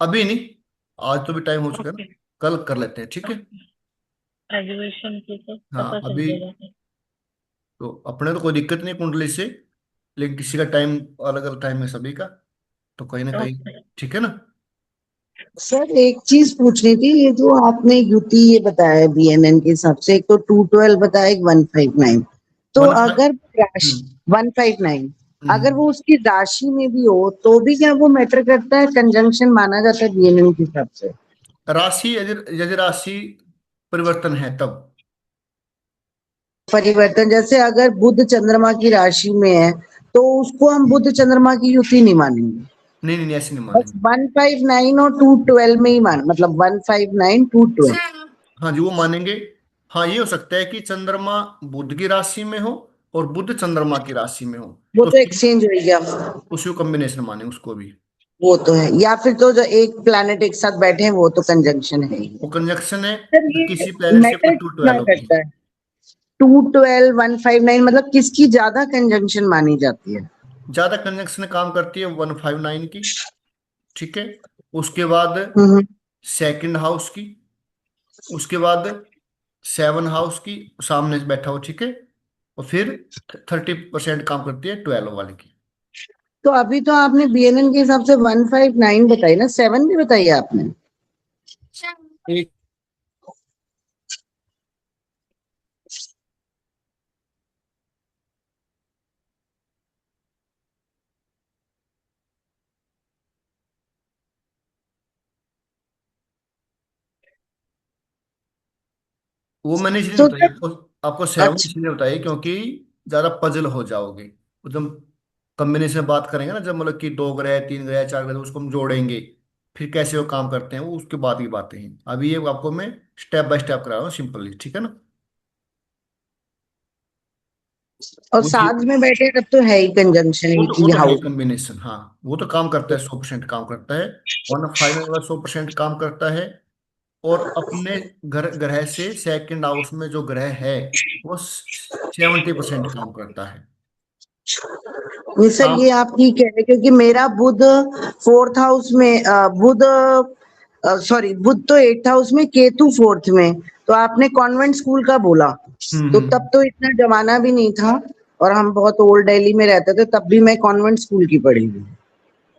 अभी नहीं, आज तो भी टाइम हो चुका है ना, ओके। कल कर लेते हैं, ठीक है। एजुकेशन की तो पता हाँ चल अभी जाएगा फिर। तो अपने तो कोई दिक्कत नहीं कुंडली से, लेकिन किसी का टाइम अलग अलग टाइम है सभी का, तो कहीं ना कहीं, ओके। ठीक है ना। सर एक चीज पूछनी थी, ये जो आपने युति ये बताया बीएनएन के हिसाब से, एक तो 212 बताया, एक 159, तो वन अगर राशि हम्म 159 अगर हम्म। वो उसकी राशि में भी हो तो भी क्या वो मैटर करता है, कंजंक्शन माना जाता है बीएनएन के हिसाब से? राशि यदि यदि राशि परिवर्तन है तब। परिवर्तन जैसे अगर बुध चंद्रमा की राशि में है तो उसको हम बुध चंद्रमा की युति नहीं मानेंगे, नहीं नहीं नहीं, ऐसे नहीं बस मानेंगे। 159 और 212 में ही मान, मतलब 159 212। हाँ जी वो मानेंगे। हाँ ये हो सकता है कि चंद्रमा बुध की राशि में हो और बुध चंद्रमा की राशि में हो, वो तो तो एक्सचेंज हो गया, उसको कॉम्बिनेशन माने उसको भी। वो तो है, या फिर तो जो एक प्लैनेट एक साथ बैठे हैं वो तो कंजंक्शन है ही। वो कंजक्शन है, सर तो ये किसी प्लेनेट से कोई मैटर टू कितना ट्वेल्व होगी। करता है, 212 159 मतलब किसकी ज्यादा कंजंक्शन मानी जाती है? ज्यादा कंजक्शन काम करती है 159 की, ठीक है। उसके बाद हम्म। सेकंड हाउस की, उसके बाद 7 हाउस की, सामने से बैठा हो, ठीक है। और फिर 30% काम करती है 12 वाले की। तो अभी तो आपने बीएनएन के हिसाब से 159 बताई ना, 7 भी बताई आपने? एक वो मैंने इसलिए नहीं तो बताई जब, आपको, आपको 7 अच्छा, इसलिए बताइए क्योंकि ज्यादा पजल हो जाओगे। एकदम कॉम्बिनेशन बात करेंगे ना, जब मतलब कि 2 ग्रह 3 ग्रह 4 ग्रह, उसको हम जोड़ेंगे, फिर कैसे वो काम करते हैं वो उसके बाद की बातें हैं। अभी ये आपको मैं स्टेप बाय स्टेप करा रहा हूँ सिंपली, ठीक है ना। और वो साथ में बैठे तब तो है ही कंजंक्शन वो एक तो ही है हाउस। कॉम्बिनेशन, हाँ वो तो काम करता है, 100% काम करता है। 159 वाला 100% काम करता है। और अपने घर ग्रह से सेकंड हाउस में जो ग्रह है वो 70% काम करता है। ये सर काम ये आप ठीक कह रहे हैं, क्योंकि मेरा बुध 4th हाउस में, बुध, सॉरी बुध तो 8th हाउस में, केतु 4th में। तो आपने कॉन्वेंट स्कूल का बोला, तो तब हम्म। तो इतना जमाना भी नहीं था, और हम बहुत ओल्ड दिल्ली में रहते थे, तब भी मैं कॉन्वेंट स्कूल की पढ़ी हूँ।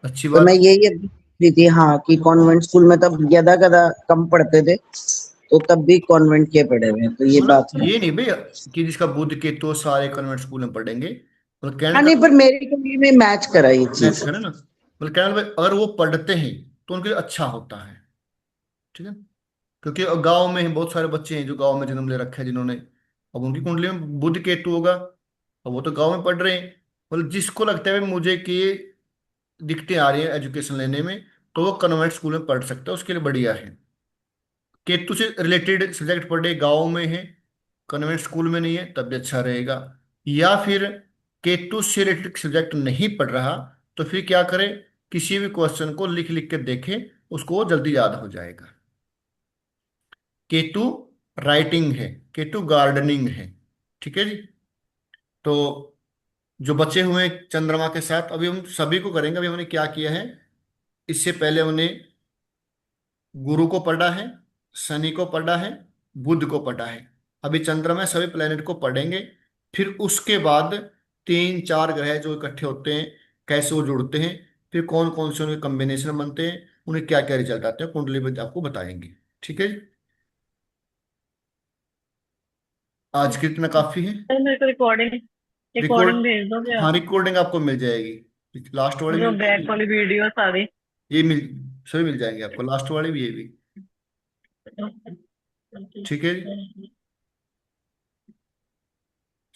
अच्छी तो मैं बात। यही अभी थी हाँ, कि कॉन्वेंट स्कूल में तब गदा गदा कम पढ़ते थे, तो तब भी कॉन्वेंट के पढ़े हुए हैं, तो ये बात मतलब है। ये नहीं भैया कि जिसका बुध केतु सारे कन्वेंट स्कूल में पढ़ेंगे, मतलब कहने हाँ का नहीं, पर मेरे को में मैच करा ये मैच चीज। करे ना, मतलब कहने का भाई अगर वो पढ़ते हैं तो उनके लिए अच्छा होता है, ठीक है। क्योंकि गांव में ही बहुत सारे बच्चे हैं जो गांव में जन्म ले रखे हैं जिन्होंने, अब उनकी कुंडली में बुध केतु होगा, अब वो तो गांव में पढ़ रहे हैं, मतलब जिसको लगता है भाई मुझे कि ये दिक्कतें आ रही है एजुकेशन लेने में, तो वो कन्वेंट स्कूल में पढ़ सकता है, उसके लिए बढ़िया है। केतु से रिलेटेड सब्जेक्ट पढ़े गांव में है, कन्वेंट स्कूल में नहीं है, तब भी अच्छा रहेगा। या फिर केतु से रिलेटेड सब्जेक्ट नहीं पढ़ रहा, तो फिर क्या करें, किसी भी क्वेश्चन को लिख लिख के देखें, उसको वो जल्दी याद हो जाएगा। केतु राइटिंग है, केतु गार्डनिंग है, ठीक है जी। तो जो बचे हुए हैं चंद्रमा के साथ अभी हम सभी को करेंगे। अभी हमने क्या किया है, इससे पहले हमने गुरु को पढ़ा है, शनि को पढ़ा है, बुध को पढ़ा है, अभी चंद्रमा सभी प्लेनेट को पढ़ेंगे। फिर उसके बाद तीन चार ग्रह जो इकट्ठे होते हैं, कैसे वो जुड़ते हैं, फिर कौन कौन से उनके कॉम्बिनेशन बनते हैं, उन्हें क्या क्या रिजल्ट आते हैं, कुंडली में आपको बताएंगे, ठीक है जी। आज के इतना काफी है। सर मेरे को रिकॉर्डिंग रिकॉर्ड, रिकॉर्डिंग भेज दोगे हाँ आप? रिकॉर्डिंग आपको मिल जाएगी, लास्ट वाली जो मिल बैक जाएगी, वाली वीडियो सारी। ये मिल, सभी मिल जाएंगे आपको, लास्ट वाली भी, ये भी, ठीक है जी।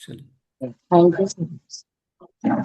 चलिए। Thank you so much.